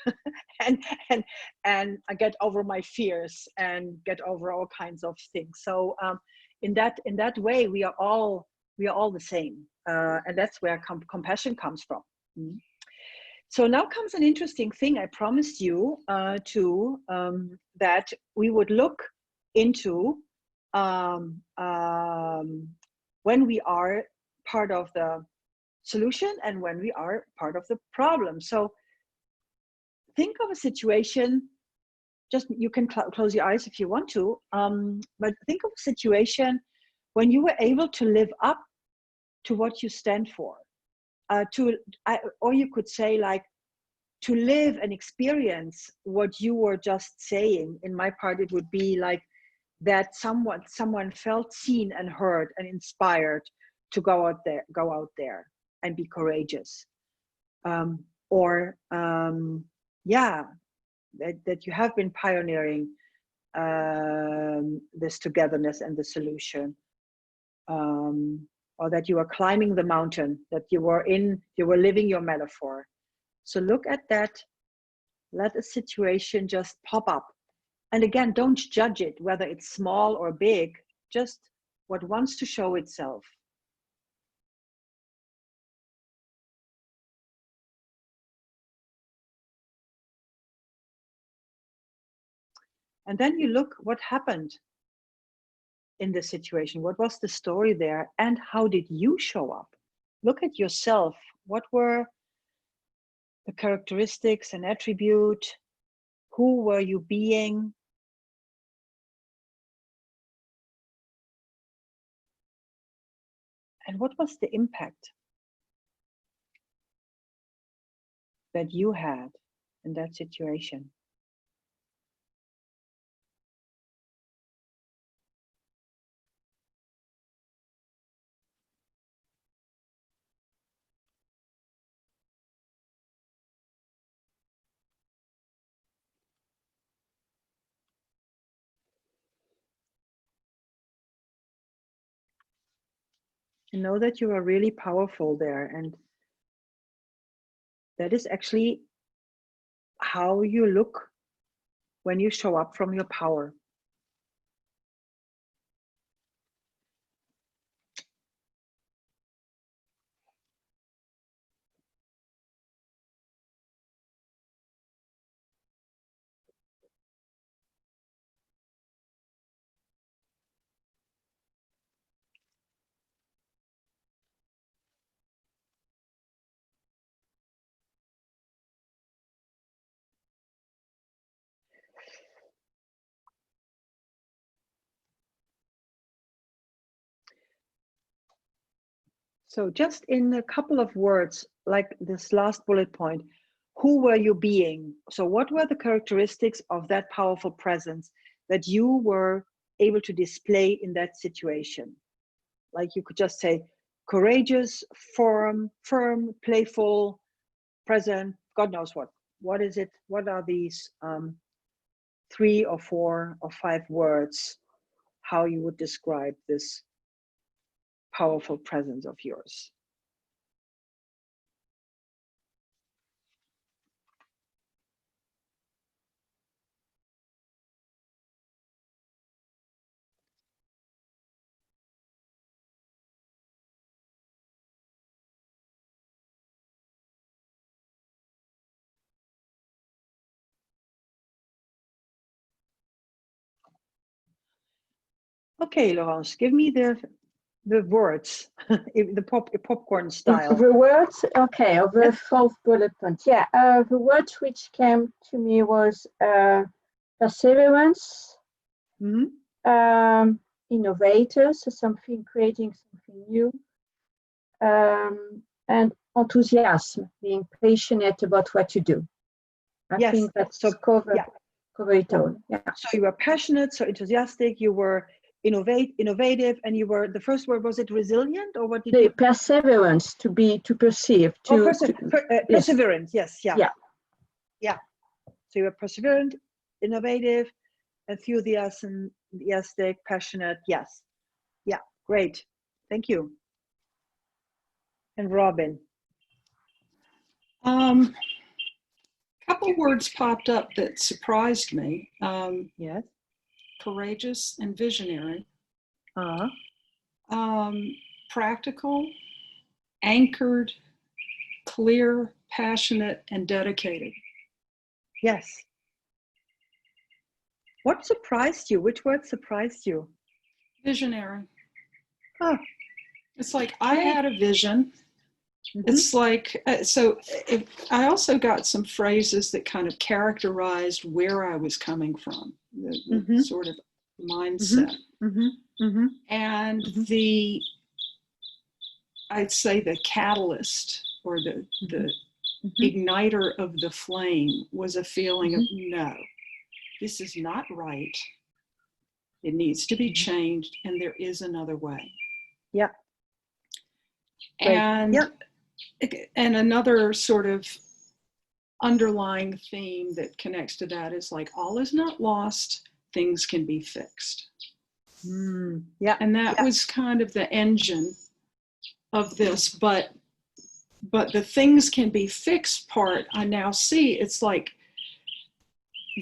and I get over my fears and get over all kinds of things. So in that way, we are all the same, and that's where compassion comes from. So now comes an interesting thing. I promised you that we would look into when we are part of the solution and when we are part of the problem. So think of a situation, just you can close your eyes if you want to, but think of a situation when you were able to live up to what you stand for, or you could say, like, to live and experience what you were just saying. In my part, it would be like that someone felt seen and heard and inspired to go out there and be courageous, that you have been pioneering this togetherness and the solution, or that you are climbing the mountain, that you were living your metaphor. So look at that, let a situation just pop up. And again, don't judge it, whether it's small or big, just what wants to show itself. And then you look what happened in the situation. What was the story there? And how did you show up? Look at yourself. What were the characteristics and attribute? Who were you being? And what was the impact that you had in that situation? You know that you are really powerful there, and that is actually how you look when you show up from your power. So just in a couple of words, like this last bullet point, who were you being? So what were the characteristics of that powerful presence that you were able to display in that situation? Like you could just say courageous, firm, playful, present, God knows what. What is it? What are these 3 or 4 or 5 words, how you would describe this powerful presence of yours? Okay, Laurence, give me the words, the popcorn style. The words, okay, of the fourth bullet point. Yeah, the words which came to me was perseverance, innovators, so something, creating something new, and enthusiasm, being passionate about what you do. I think that's cover it all. Yeah. So you were passionate, so enthusiastic, you were innovative, and you were, the first word, was it resilient, or what did you? Perseverance, to perceive. Perseverance, yes, yeah. Yeah. Yeah. So you were perseverant, innovative, enthusiastic, passionate, yes. Yeah, great. Thank you. And Robin? Couple words popped up that surprised me. Yes. Courageous and visionary. Uh-huh. Practical, anchored, clear, passionate, and dedicated. Yes. What surprised you? Which word surprised you? Visionary. Oh. It's like I had a vision. It's like, I also got some phrases that kind of characterized where I was coming from, the sort of mindset. And I'd say the catalyst, or the igniter of the flame, was a feeling of, no, this is not right. It needs to be changed, and there is another way. Yeah. And another sort of underlying theme that connects to that is like, all is not lost, things can be fixed. Yeah. And that was kind of the engine of this, but the things can be fixed part, I now see, it's like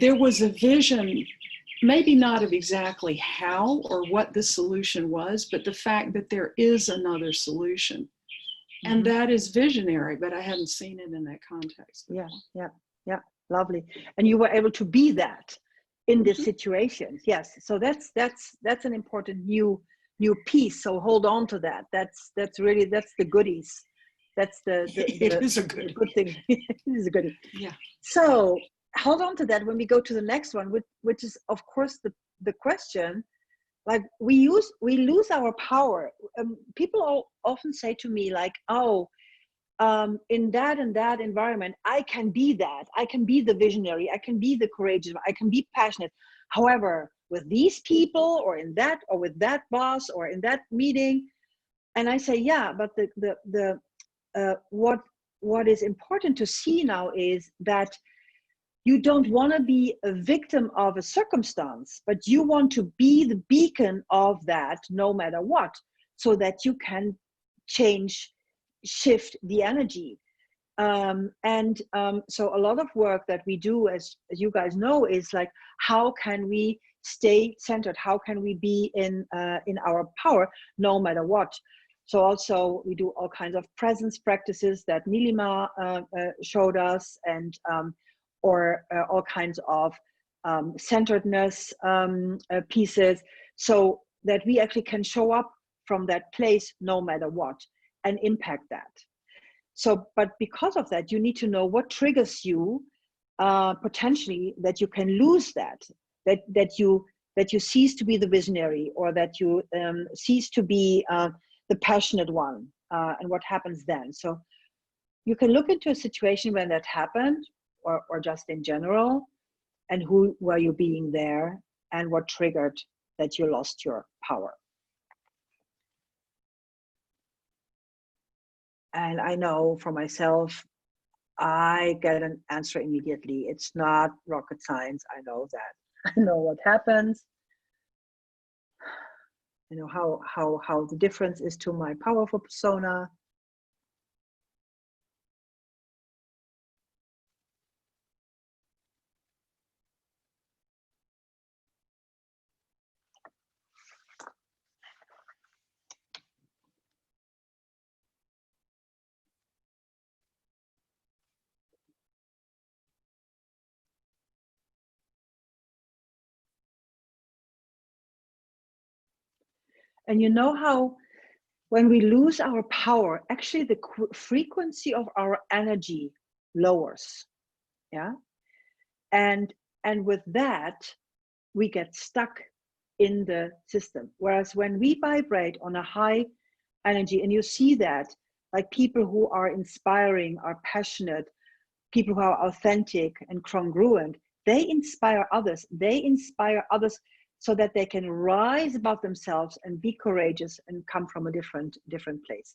there was a vision, maybe not of exactly how or what the solution was, but the fact that there is another solution. And that is visionary, but I hadn't seen it in that context before. Yeah, lovely. And you were able to be that in this situation. Yes, so that's an important new piece. So hold on to that. That's really, that's the goodies. That's it is a good thing. It is a goodie. Yeah. So hold on to that when we go to the next one, which is, of course, the question. Like, we lose our power. People often say to me, like, oh, in that and that environment, I can be that. I can be the visionary. I can be the courageous. I can be passionate. However, with these people, or in that, or with that boss, or in that meeting, and I say, yeah, but what is important to see now is that you don't want to be a victim of a circumstance, but you want to be the beacon of that no matter what, so that you can shift the energy. So a lot of work that we do, as you guys know, is like, how can we stay centered? How can we be in our power no matter what? So also we do all kinds of presence practices that Nilima showed us, and or all kinds of centeredness pieces, so that we actually can show up from that place no matter what and impact that. So, but because of that, you need to know what triggers you potentially, that you can lose that you cease to be the visionary, or that you cease to be the passionate one, and what happens then. So you can look into a situation when that happened, or just in general, and who were you being there, and what triggered that you lost your power. And I know for myself, I get an answer immediately. It's not rocket science. I know that. I know what happens. I know how the difference is to my powerful persona. And you know how when we lose our power, actually the frequency of our energy lowers. Yeah. And with that, we get stuck in the system. Whereas when we vibrate on a high energy, and you see that, like people who are inspiring, are passionate, people who are authentic and congruent, they inspire others. They inspire others so that they can rise above themselves and be courageous and come from a different place.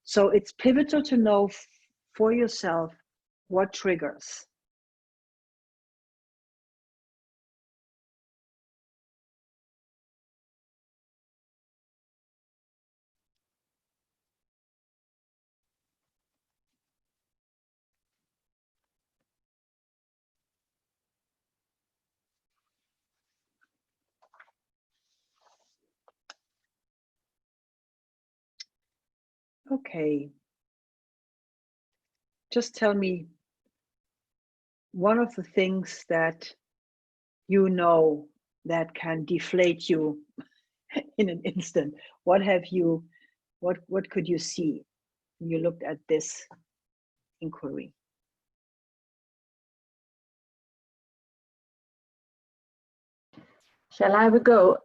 So it's pivotal to know for yourself what triggers. Okay. Just tell me one of the things that you know that can deflate you in an instant. What could you see when you looked at this inquiry? Shall I have a go?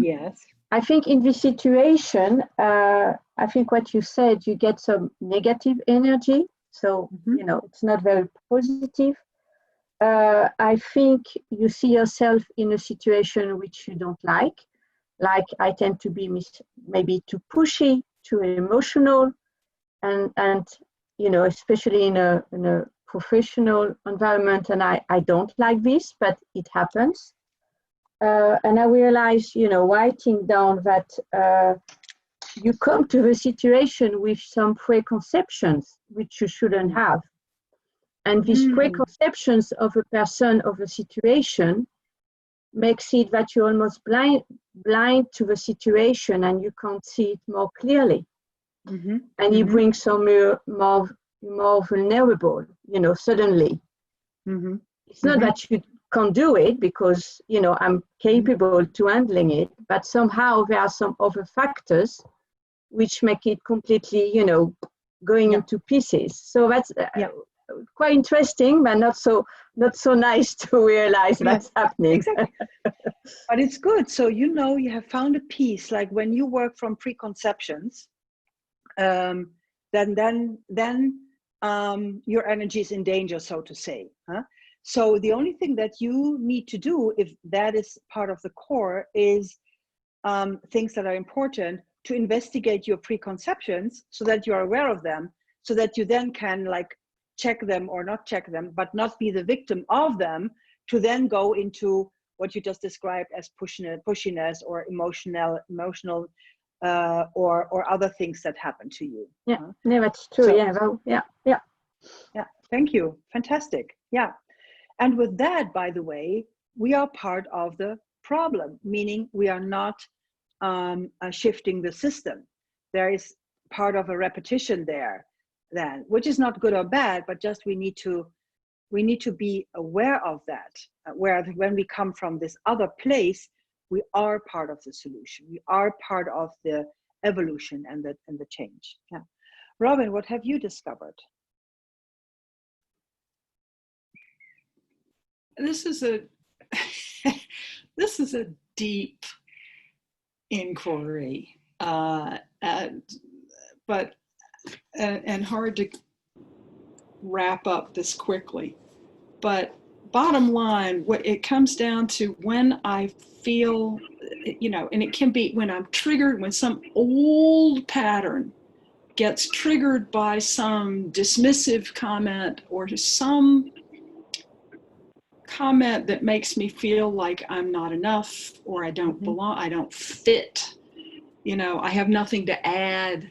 Yes. I think in this situation, I think what you said, you get some negative energy. So, you know, it's not very positive. I think you see yourself in a situation which you don't like. Like I tend to be maybe too pushy, too emotional, and you know, especially in a professional environment. And I don't like this, but it happens. And I realized, you know, writing down that you come to the situation with some preconceptions which you shouldn't have. And these preconceptions of a person, of a situation, makes it that you're almost blind to the situation and you can't see it more clearly. And you bring some more vulnerable, you know, suddenly. It's not that you can't do it because, you know, I'm capable to handling it, but somehow there are some other factors which make it completely, you know, going into pieces. So that's quite interesting, but not so nice to realize that's happening. Exactly. But it's good. So, you know, you have found a piece, like when you work from preconceptions, then your energy is in danger, so to say. So the only thing that you need to do, if that is part of the core, is things that are important to investigate your preconceptions so that you're aware of them, so that you then can like check them or not check them, but not be the victim of them, to then go into what you just described as pushiness or emotional or other things that happen to you. Yeah, that's true. So, yeah. Thank you. Fantastic. Yeah. And with that, by the way, we are part of the problem, meaning we are not shifting the system. There is part of a repetition there then, which is not good or bad, but just we need to be aware of that, where when we come from this other place, we are part of the solution. We are part of the evolution and the change. Yeah. Robin, what have you discovered? This is a deep inquiry, but hard to wrap up this quickly. But bottom line, what it comes down to, when I feel, you know, and it can be when I'm triggered, when some old pattern gets triggered by some dismissive comment or some comment that makes me feel like I'm not enough, or I don't belong, I don't fit, you know, I have nothing to add.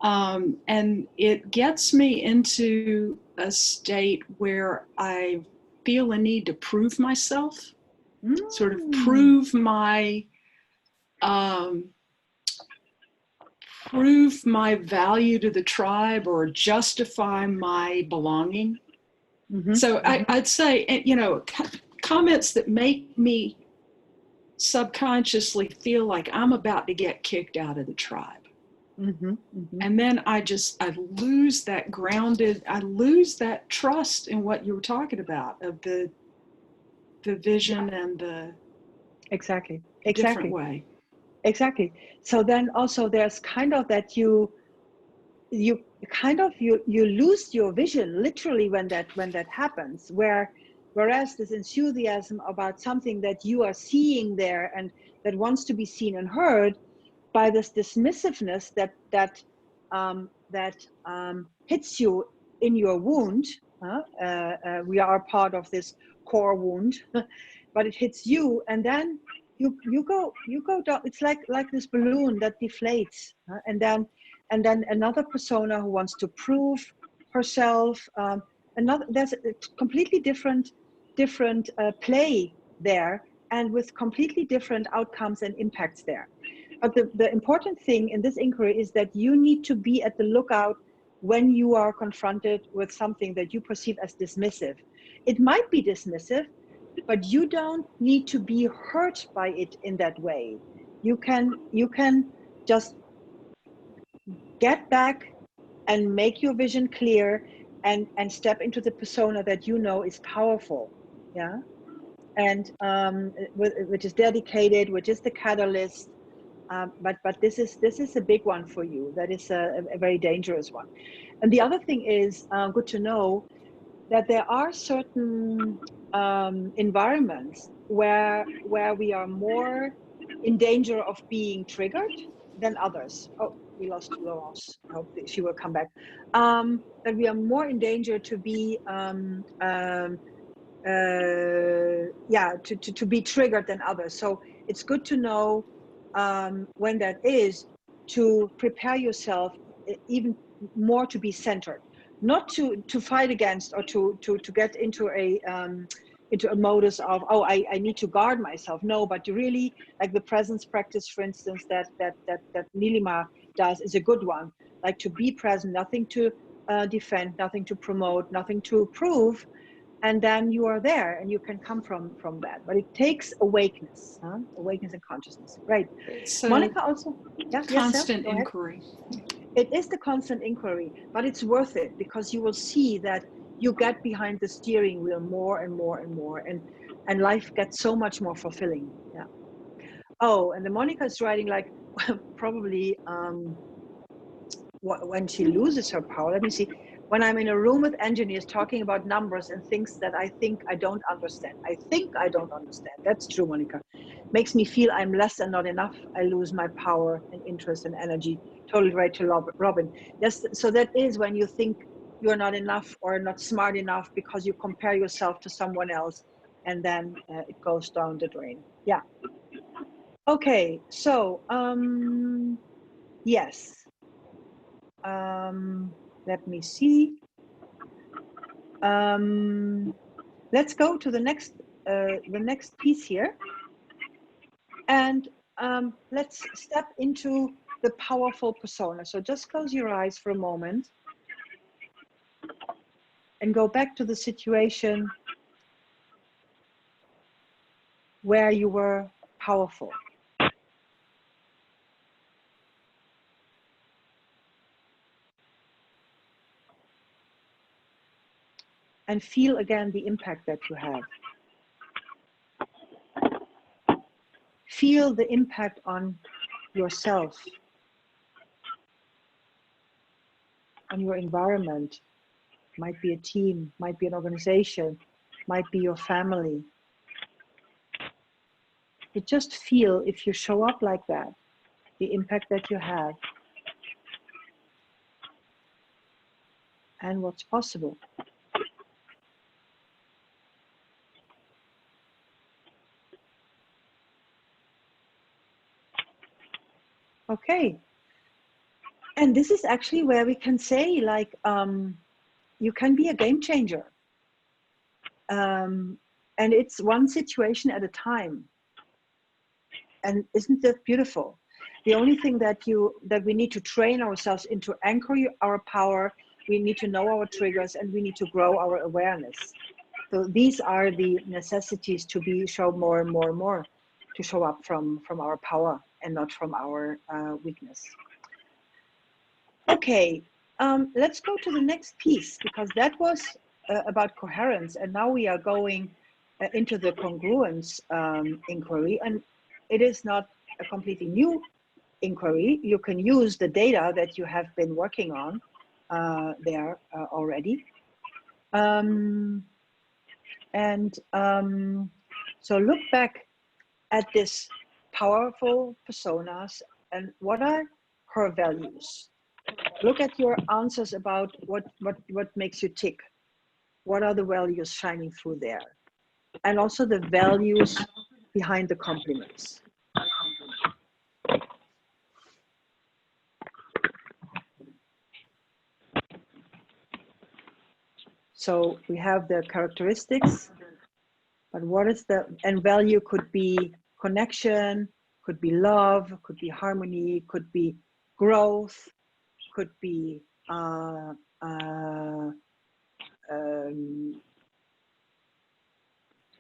And it gets me into a state where I feel a need to prove myself, sort of prove my value to the tribe, or justify my belonging. So I'd say, you know, comments that make me subconsciously feel like I'm about to get kicked out of the tribe. And then I lose that grounded, I lose that trust in what you were talking about, of the vision and the exactly different way. Exactly. So then also there's kind of that you lose your vision literally when that happens, whereas this enthusiasm about something that you are seeing there and that wants to be seen and heard, by this dismissiveness that hits you in your wound. We are part of this core wound, but it hits you, and then you go down. It's like this balloon that deflates, and then another persona who wants to prove herself. There's a completely different play there, and with completely different outcomes and impacts there. But the important thing in this inquiry is that you need to be at the lookout when you are confronted with something that you perceive as dismissive. It might be dismissive, but you don't need to be hurt by it in that way. You can just get back and make your vision clear and step into the persona that you know is powerful. Yeah. And which is dedicated, which is the catalyst. But this is a big one for you. That is a very dangerous one. And the other thing is good to know that there are certain environments where we are more in danger of being triggered than others. Oh, we lost Laurence. I hope she will come back. That we are more in danger to be to be triggered than others. So it's good to know when that is, to prepare yourself even more to be centered, not to fight against or to get into a modus of, oh, I need to guard myself. No, but really, like the presence practice, for instance, that Nilima does, is a good one. Like to be present, nothing to defend, nothing to promote, nothing to prove. And then you are there and you can come from that. But it takes awakeness, awakeness and consciousness. Right. So Monica also, constant inquiry. It is the constant inquiry, but it's worth it, because you will see that you get behind the steering wheel more and more and more, and life gets so much more fulfilling. Yeah. Oh, and the Monica is writing like probably when she loses her power. Let me see. When I'm in a room with engineers talking about numbers and things that I think I don't understand. That's true, Monica. Makes me feel I'm less and not enough. I lose my power and interest and energy. Totally right to Robin. Yes, so that is when you think you're not enough or not smart enough because you compare yourself to someone else, and then it goes down the drain. Yeah. Okay, so yes. Let me see. Let's go to the next piece here, and let's step into the powerful persona. So just close your eyes for a moment and go back to the situation where you were powerful. And feel again the impact that you have. Feel the impact on yourself, on your environment. Might be a team, might be an organization, might be your family. You just feel, if you show up like that, the impact that you have and what's possible. Okay. And this is actually where we can say, like, you can be a game changer. And it's one situation at a time. And isn't that beautiful? The only thing that we need to train ourselves into anchor our power, we need to know our triggers, and we need to grow our awareness. So these are the necessities to be shown more and more and more, to show up from our power and not from our weakness. Okay, let's go to the next piece, because that was about coherence, and now we are going into the congruence inquiry, and it is not a completely new inquiry. You can use the data that you have been working on there already. So look back at this powerful personas and what are her values. Look at your answers about what makes you tick. What are the values shining through there? And also the values behind the compliments. So we have the characteristics, but what is the, and value could be connection, could be love, could be harmony, could be growth, could be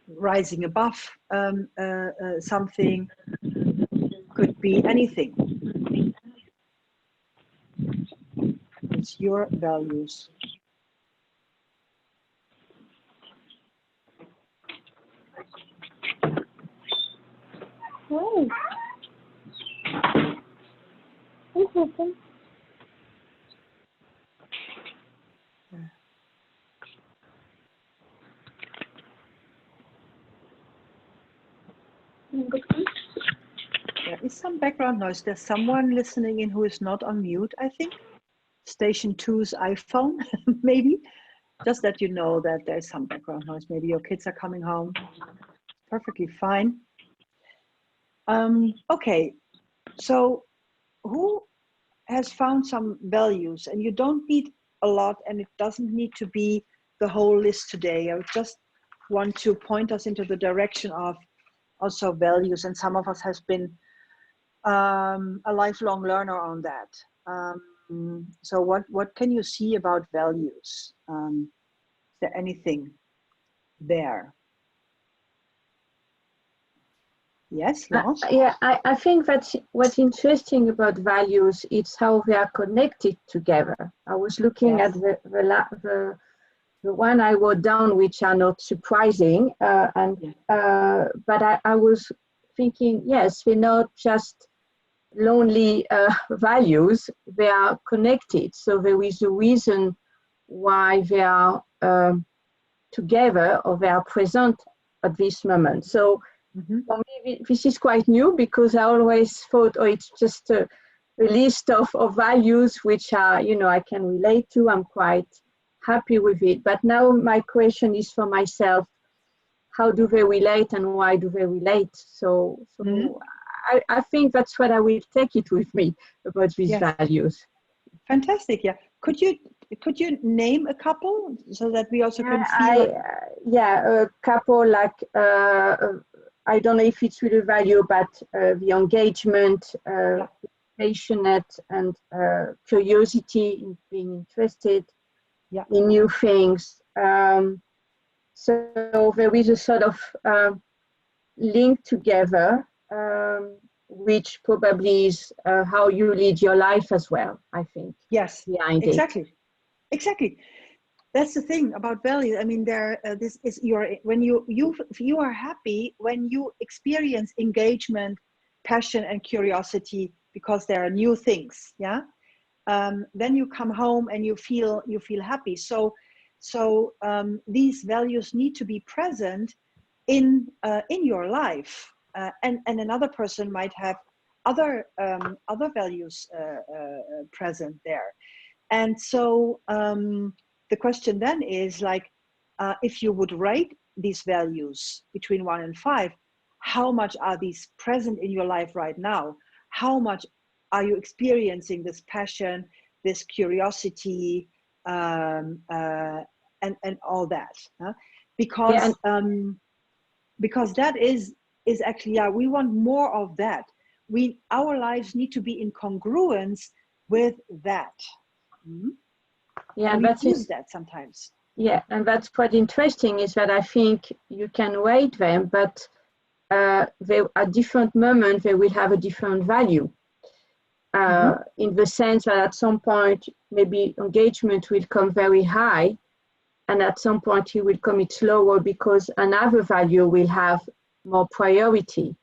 rising above something, could be anything. It's your values. Oh. What happened? There is some background noise. There's someone listening in who is not on mute, I think. Station 2's iPhone, maybe. Just that you know that there's some background noise. Maybe your kids are coming home. Perfectly fine. Okay, so who has found some values? And you don't need a lot, and it doesn't need to be the whole list today. I just want to point us into the direction of also values, and some of us has been a lifelong learner on that. So what can you see about values? Is there anything there? Yes, Lance? Yeah, I think that's what's interesting about values. It's how they are connected together. I was looking at the one I wrote down, which are not surprising, but I was thinking, yes, they're not just lonely values, they are connected. So there is a reason why they are together, or they are present at this moment. So for me, this is quite new, because I always thought, oh, it's just a list of values which are, you know, I can relate to. I'm quite happy with it. But now my question is for myself, how do they relate and why do they relate? So I think that's what I will take it with me about these values. Fantastic, yeah. Could you name a couple so that we also can feel? A couple, like, I don't know if it's really value, but the engagement, passionate, and curiosity in being interested in new things. So there is a sort of link together, which probably is how you lead your life as well, I think. Yes, behind exactly. it. Exactly. That's the thing about value. I mean, this is when you are happy when you experience engagement, passion, and curiosity because there are new things. Yeah. Then you come home and you feel happy. So these values need to be present in your life, and another person might have other values present there. And so the question then is, like, if you would rate these values between 1 and 5, how much are these present in your life right now? How much are you experiencing this passion, this curiosity, and all that? Because that is actually, we want more of that. Our lives need to be in congruence with that. Yeah, and we use that sometimes. Yeah, and that's quite interesting, is that I think you can rate them, but at different moments, they will have a different value. In the sense that at some point, maybe engagement will come very high, and at some point it will come lower because another value will have more priority.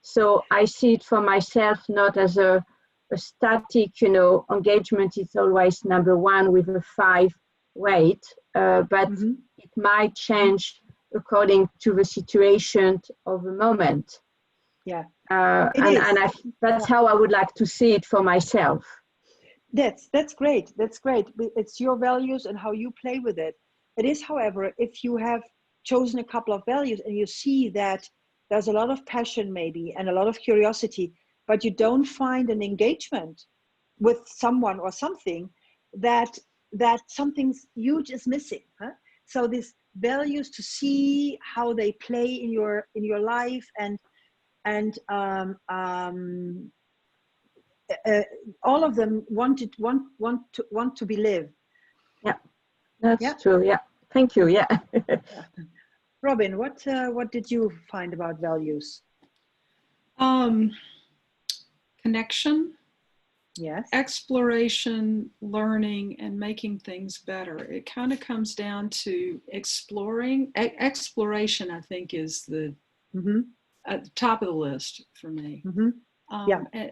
So I see it for myself not as a static, engagement is always number one with a 5 weight, but it might change according to the situation of the moment. Yeah. That's how I would like to see it for myself. That's great. That's great. It's your values and how you play with it. It is, however, if you have chosen a couple of values and you see that there's a lot of passion maybe and a lot of curiosity, but you don't find an engagement with someone or something, that something huge is missing. Huh? So these values, to see how they play in your life, and all of them want to be lived. Yeah, that's true. Yeah, thank you. Yeah. Robin, what did you find about values? Connection. Yes. Exploration, learning, and making things better. It kind of comes down to exploring. Exploration, I think, is at the top of the list for me.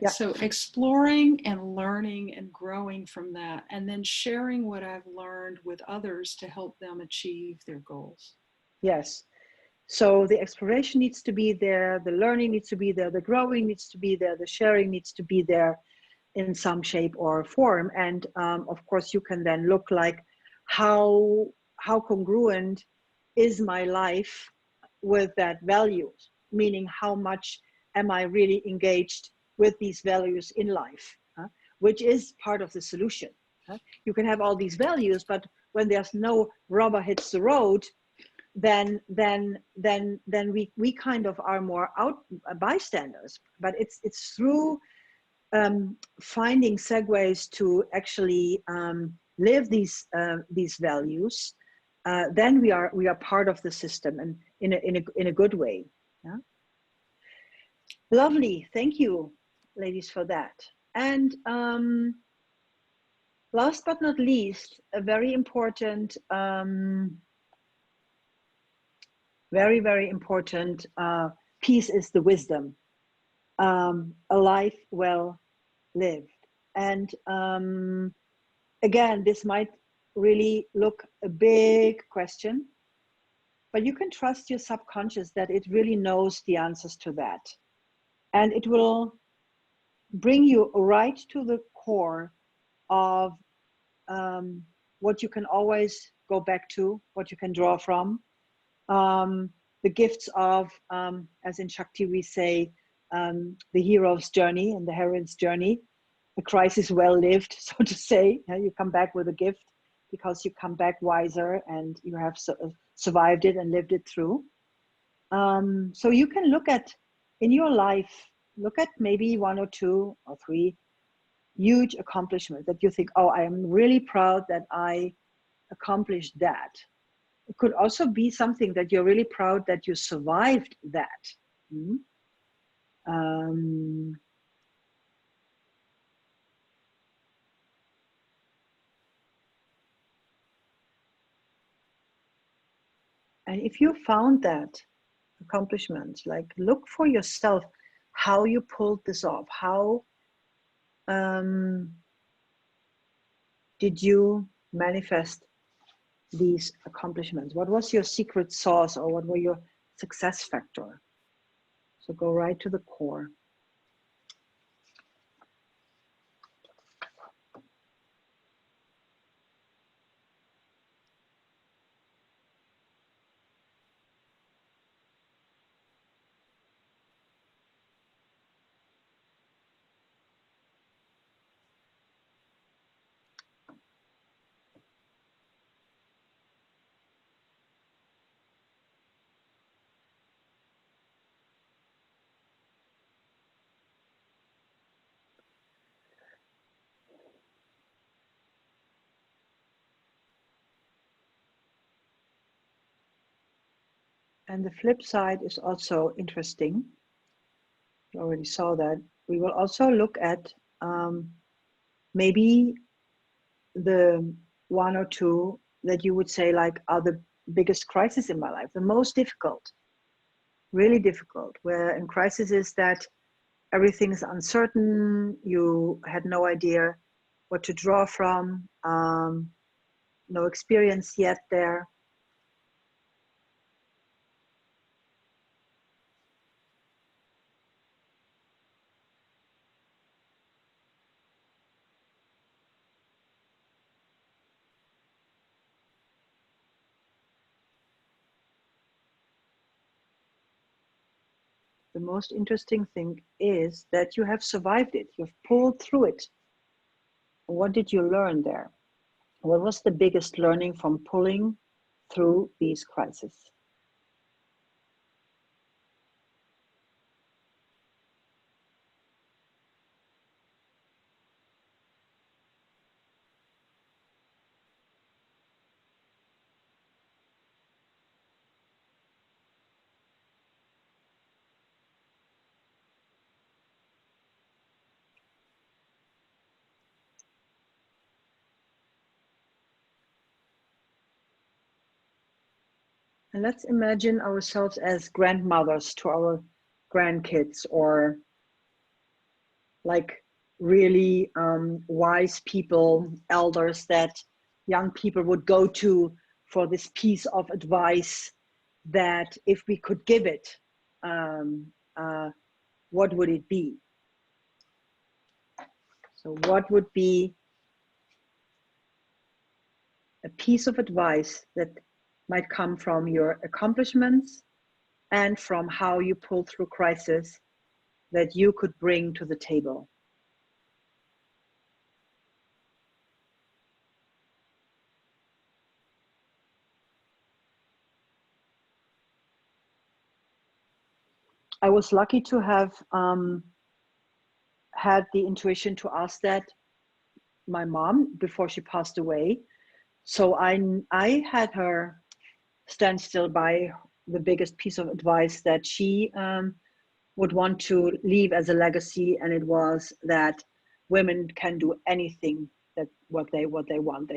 So exploring and learning and growing from that, and then sharing what I've learned with others to help them achieve their goals. Yes. So the exploration needs to be there, the learning needs to be there, the growing needs to be there, the sharing needs to be there in some shape or form. And of course, you can then look like how congruent is my life with that values, meaning how much am I really engaged with these values in life, which is part of the solution. You can have all these values, but when there's no rubber hits the road, then we kind of are more bystanders. But it's through finding segues to actually live these values. Then we are part of the system, and in a good way. Yeah? Lovely, thank you, ladies, for that. And last but not least, a very important, very, very important piece is the wisdom. A life well lived. And again, this might really look a big question, but you can trust your subconscious that it really knows the answers to that. And it will bring you right to the core of what you can always go back to, what you can draw from. The gifts of, as in Shakti we say, the hero's journey and the heroine's journey, the crisis well lived, so to say. You come back with a gift because you come back wiser and you have survived it and lived it through. So you can look at, in your life, look at maybe 1 or 2 or 3 huge accomplishments that you think, oh, I am really proud that I accomplished that. It could also be something that you're really proud that you survived that. And if you found that accomplishment, like look for yourself how you pulled this off. How did you manifest these accomplishments? What was your secret sauce, or what were your success factor? So go right to the core. And the flip side is also interesting. You already saw that. We will also look at maybe the one or two that you would say like are the biggest crisis in my life, the most difficult, really difficult, where in crisis is that everything is uncertain, you had no idea what to draw from, no experience yet there. The most interesting thing is that you have survived it. You've pulled through it. What did you learn there? What was the biggest learning from pulling through these crises? And let's imagine ourselves as grandmothers to our grandkids, or like really wise people, elders that young people would go to for this piece of advice that if we could give it, what would it be? So what would be a piece of advice that might come from your accomplishments and from how you pull through crisis that you could bring to the table? I was lucky to have had the intuition to ask that my mom before she passed away. So I had her stand still by the biggest piece of advice that she would want to leave as a legacy, and it was that women can do anything that what they want.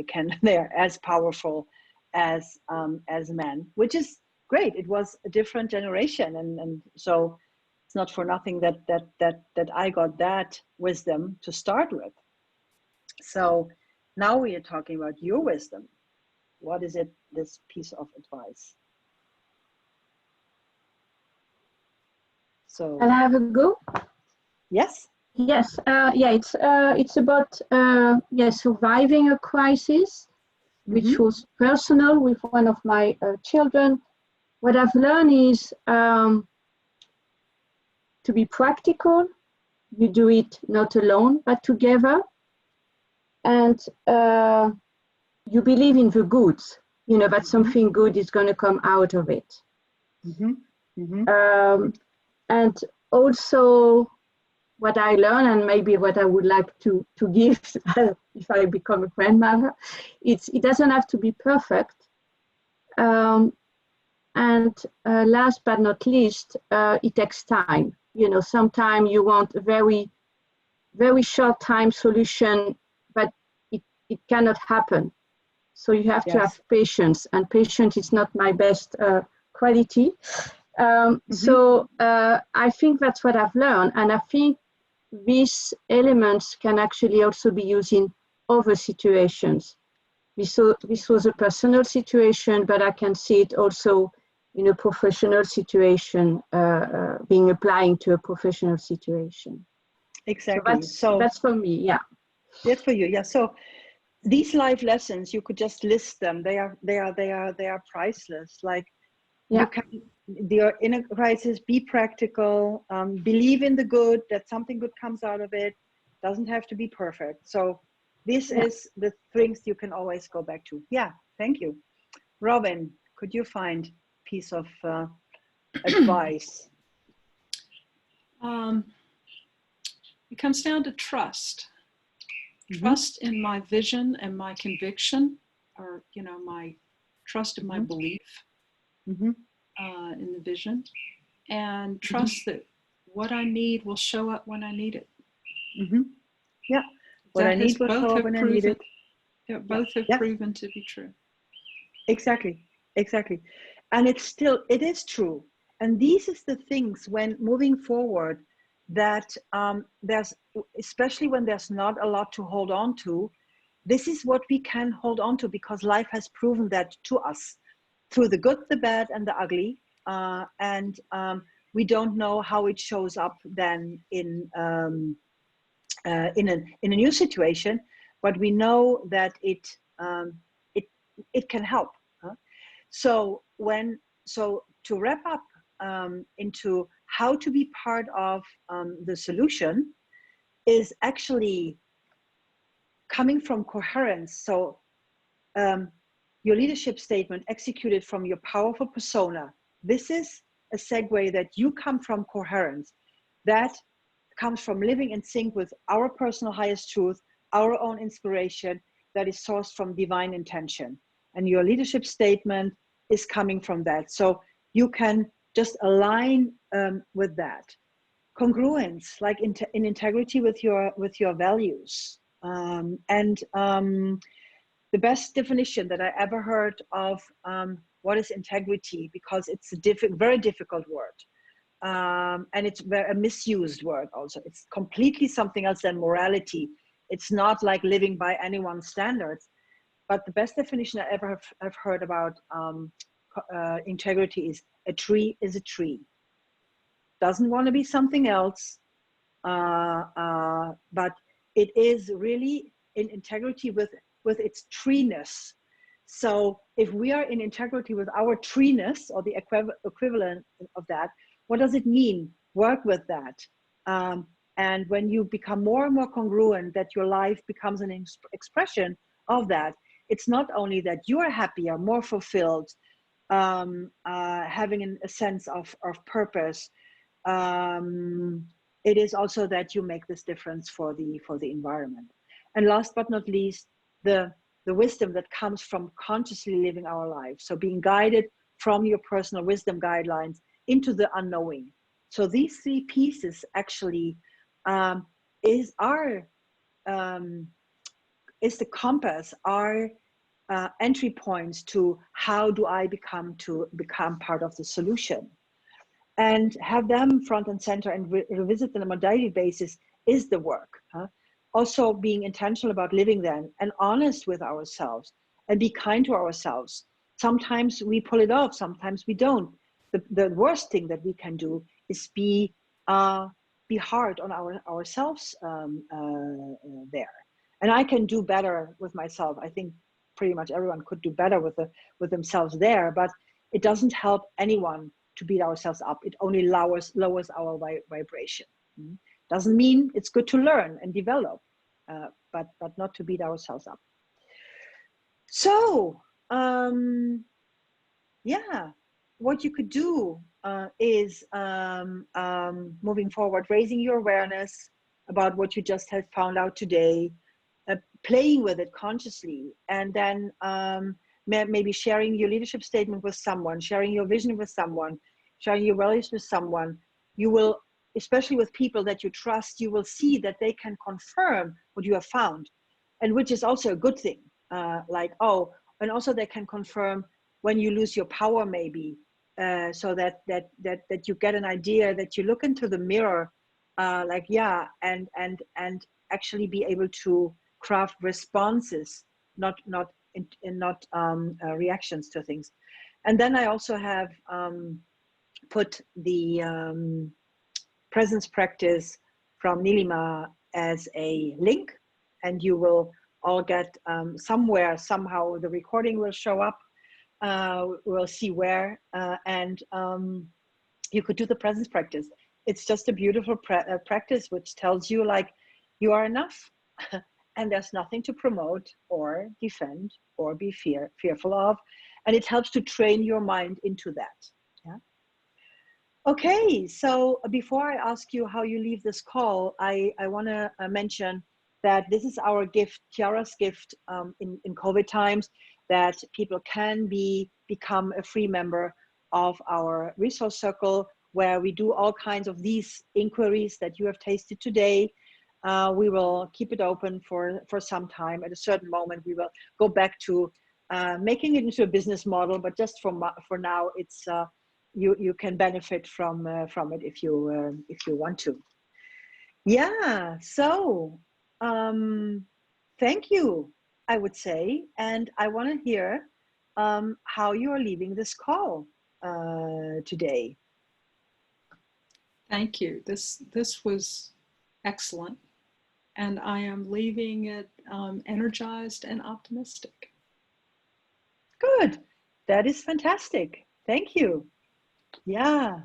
They're as powerful as men, which is great. It was a different generation, and so it's not for nothing that I got that wisdom to start with. So now we are talking about your wisdom. What is it, this piece of advice? So I'll have a go. yes. Yes, it's about surviving a crisis, which was personal with one of my children. What I've learned is to be practical. You do it not alone, but together. And you believe in the goods, that something good is going to come out of it. And also what I learned, and maybe what I would like to give if I become a grandmother, it doesn't have to be perfect. And last but not least, it takes time. Sometimes you want a very, very short time solution, but it cannot happen. So you have to have patience, and patience is not my best quality. So I think that's what I've learned, and I think these elements can actually also be used in other situations. This was a personal situation, but I can see it also in a professional situation, being applying to a professional situation. Exactly. So that's for me, yeah. That's for you, yeah. So these life lessons, you could just list them. They are priceless. Like you're in a crisis, be practical, believe in the good, that something good comes out of it. Doesn't have to be perfect. So this is the things you can always go back to. Yeah, thank you. Robin, could you find a piece of advice? It comes down to trust. Trust in my vision and my conviction, or my trust in my belief. in the vision, and trust that what I need will show up when I need it. Yeah, what I need will show up when I need it. Both have proven to be true. Exactly. And it is true. And these is the things when moving forward that there's, especially when there's not a lot to hold on to, this is what we can hold on to, because life has proven that to us through the good, the bad, and the ugly. And we don't know how it shows up then in a new situation, but we know that it can help. So to wrap up into how to be part of the solution is actually coming from coherence. So your leadership statement executed from your powerful persona. This is a segue that you come from coherence. That comes from living in sync with our personal highest truth, our own inspiration that is sourced from divine intention. And your leadership statement is coming from that. So you can just align with that. Congruence, like in integrity with your values. The best definition that I ever heard of what is integrity, because it's a very difficult word. And it's a misused word also. It's completely something else than morality. It's not like living by anyone's standards. But the best definition I ever have heard about integrity is a tree is a tree. Doesn't want to be something else, but it is really in integrity with its treeness. So if we are in integrity with our treeness, or the equivalent of that, what does it mean? Work with that. And when you become more and more congruent, that your life becomes an expression of that, it's not only that you are happier, more fulfilled, having a sense of purpose. It is also that you make this difference for the environment. And last but not least, the wisdom that comes from consciously living our life. So being guided from your personal wisdom guidelines into the unknowing. So these three pieces actually is the compass, are entry points to how do I become part of the solution. And have them front and center and revisit them on a daily basis is the work. Also being intentional about living then, and honest with ourselves, and be kind to ourselves. Sometimes we pull it off, sometimes we don't. The worst thing that we can do is be hard on ourselves there. And I can do better with myself. I think pretty much everyone could do better with themselves there, but it doesn't help anyone to beat ourselves up. It only lowers our vibration. Doesn't mean it's good to learn and develop, but not to beat ourselves up. So yeah, what you could do is moving forward, raising your awareness about what you just had found out today, playing with it consciously, and then maybe sharing your leadership statement with someone, sharing your vision with someone, sharing your values with someone. You will, especially with people that you trust, you will see that they can confirm what you have found, and which is also a good thing. And also they can confirm when you lose your power, maybe, so that you get an idea, that you look into the mirror, and actually be able to craft responses, not reactions to things. And then I also have put the presence practice from Nilima as a link, and you will all get somehow the recording will show up. We'll see where, and you could do the presence practice. It's just a beautiful practice which tells you, like, you are enough and there's nothing to promote or defend or be fearful of. And it helps to train your mind into that. Yeah. Okay, so before I ask you how you leave this call, I want to mention that this is our gift, Tiara's gift in COVID times, that people can become a free member of our resource circle, where we do all kinds of these inquiries that you have tasted today. We will keep it open for some time. At a certain moment, we will go back to making it into a business model, but just for now, it's you can benefit from it if you want to. Yeah. So thank you, I would say, and I want to hear how you are leaving this call today. Thank you. This was excellent, and I am leaving it energized and optimistic. Good. That is fantastic. Thank you. Yeah.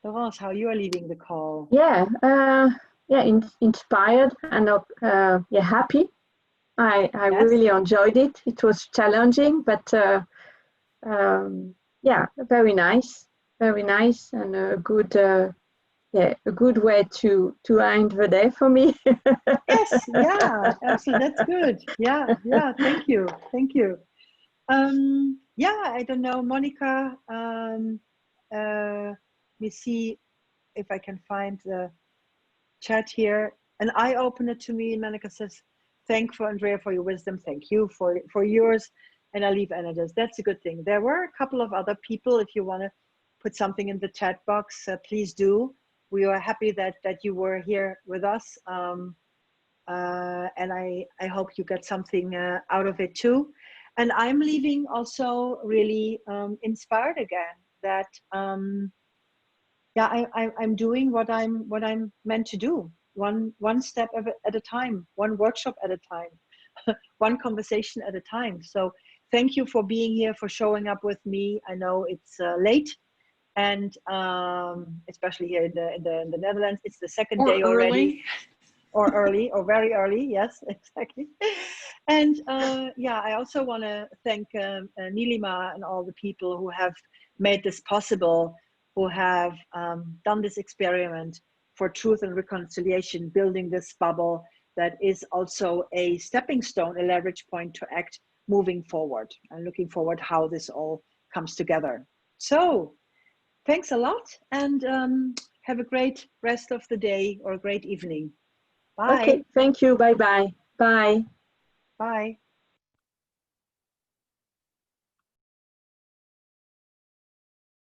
Laurence, how you are leaving the call? Yeah, inspired and happy. I Yes. really enjoyed it. It was challenging, but very nice, and a good way to end the day for me. Yes, yeah, absolutely. That's good. Yeah, thank you. Yeah, I don't know, Monica, let me see if I can find the chat here. An eye opener to me, Monica says, thank for Andrea for your wisdom. Thank you for yours. And I leave energies. That's a good thing. There were a couple of other people. If you want to put something in the chat box, please do. We are happy that you were here with us. And I hope you get something out of it too. And I'm leaving also really inspired again that I'm doing what I'm meant to do, one step at a time, one workshop at a time, one conversation at a time. So thank you for being here, for showing up with me. I know it's late, and especially here in the Netherlands, it's the second day already. Or early, or very early, yes, exactly. And I also want to thank Nilima and all the people who have made this possible, who have done this experiment for truth and reconciliation, building this bubble that is also a stepping stone, a leverage point to act moving forward. I'm looking forward how this all comes together. So thanks a lot, and have a great rest of the day or a great evening. Bye. Okay, thank you. Bye-bye. Bye. Bye.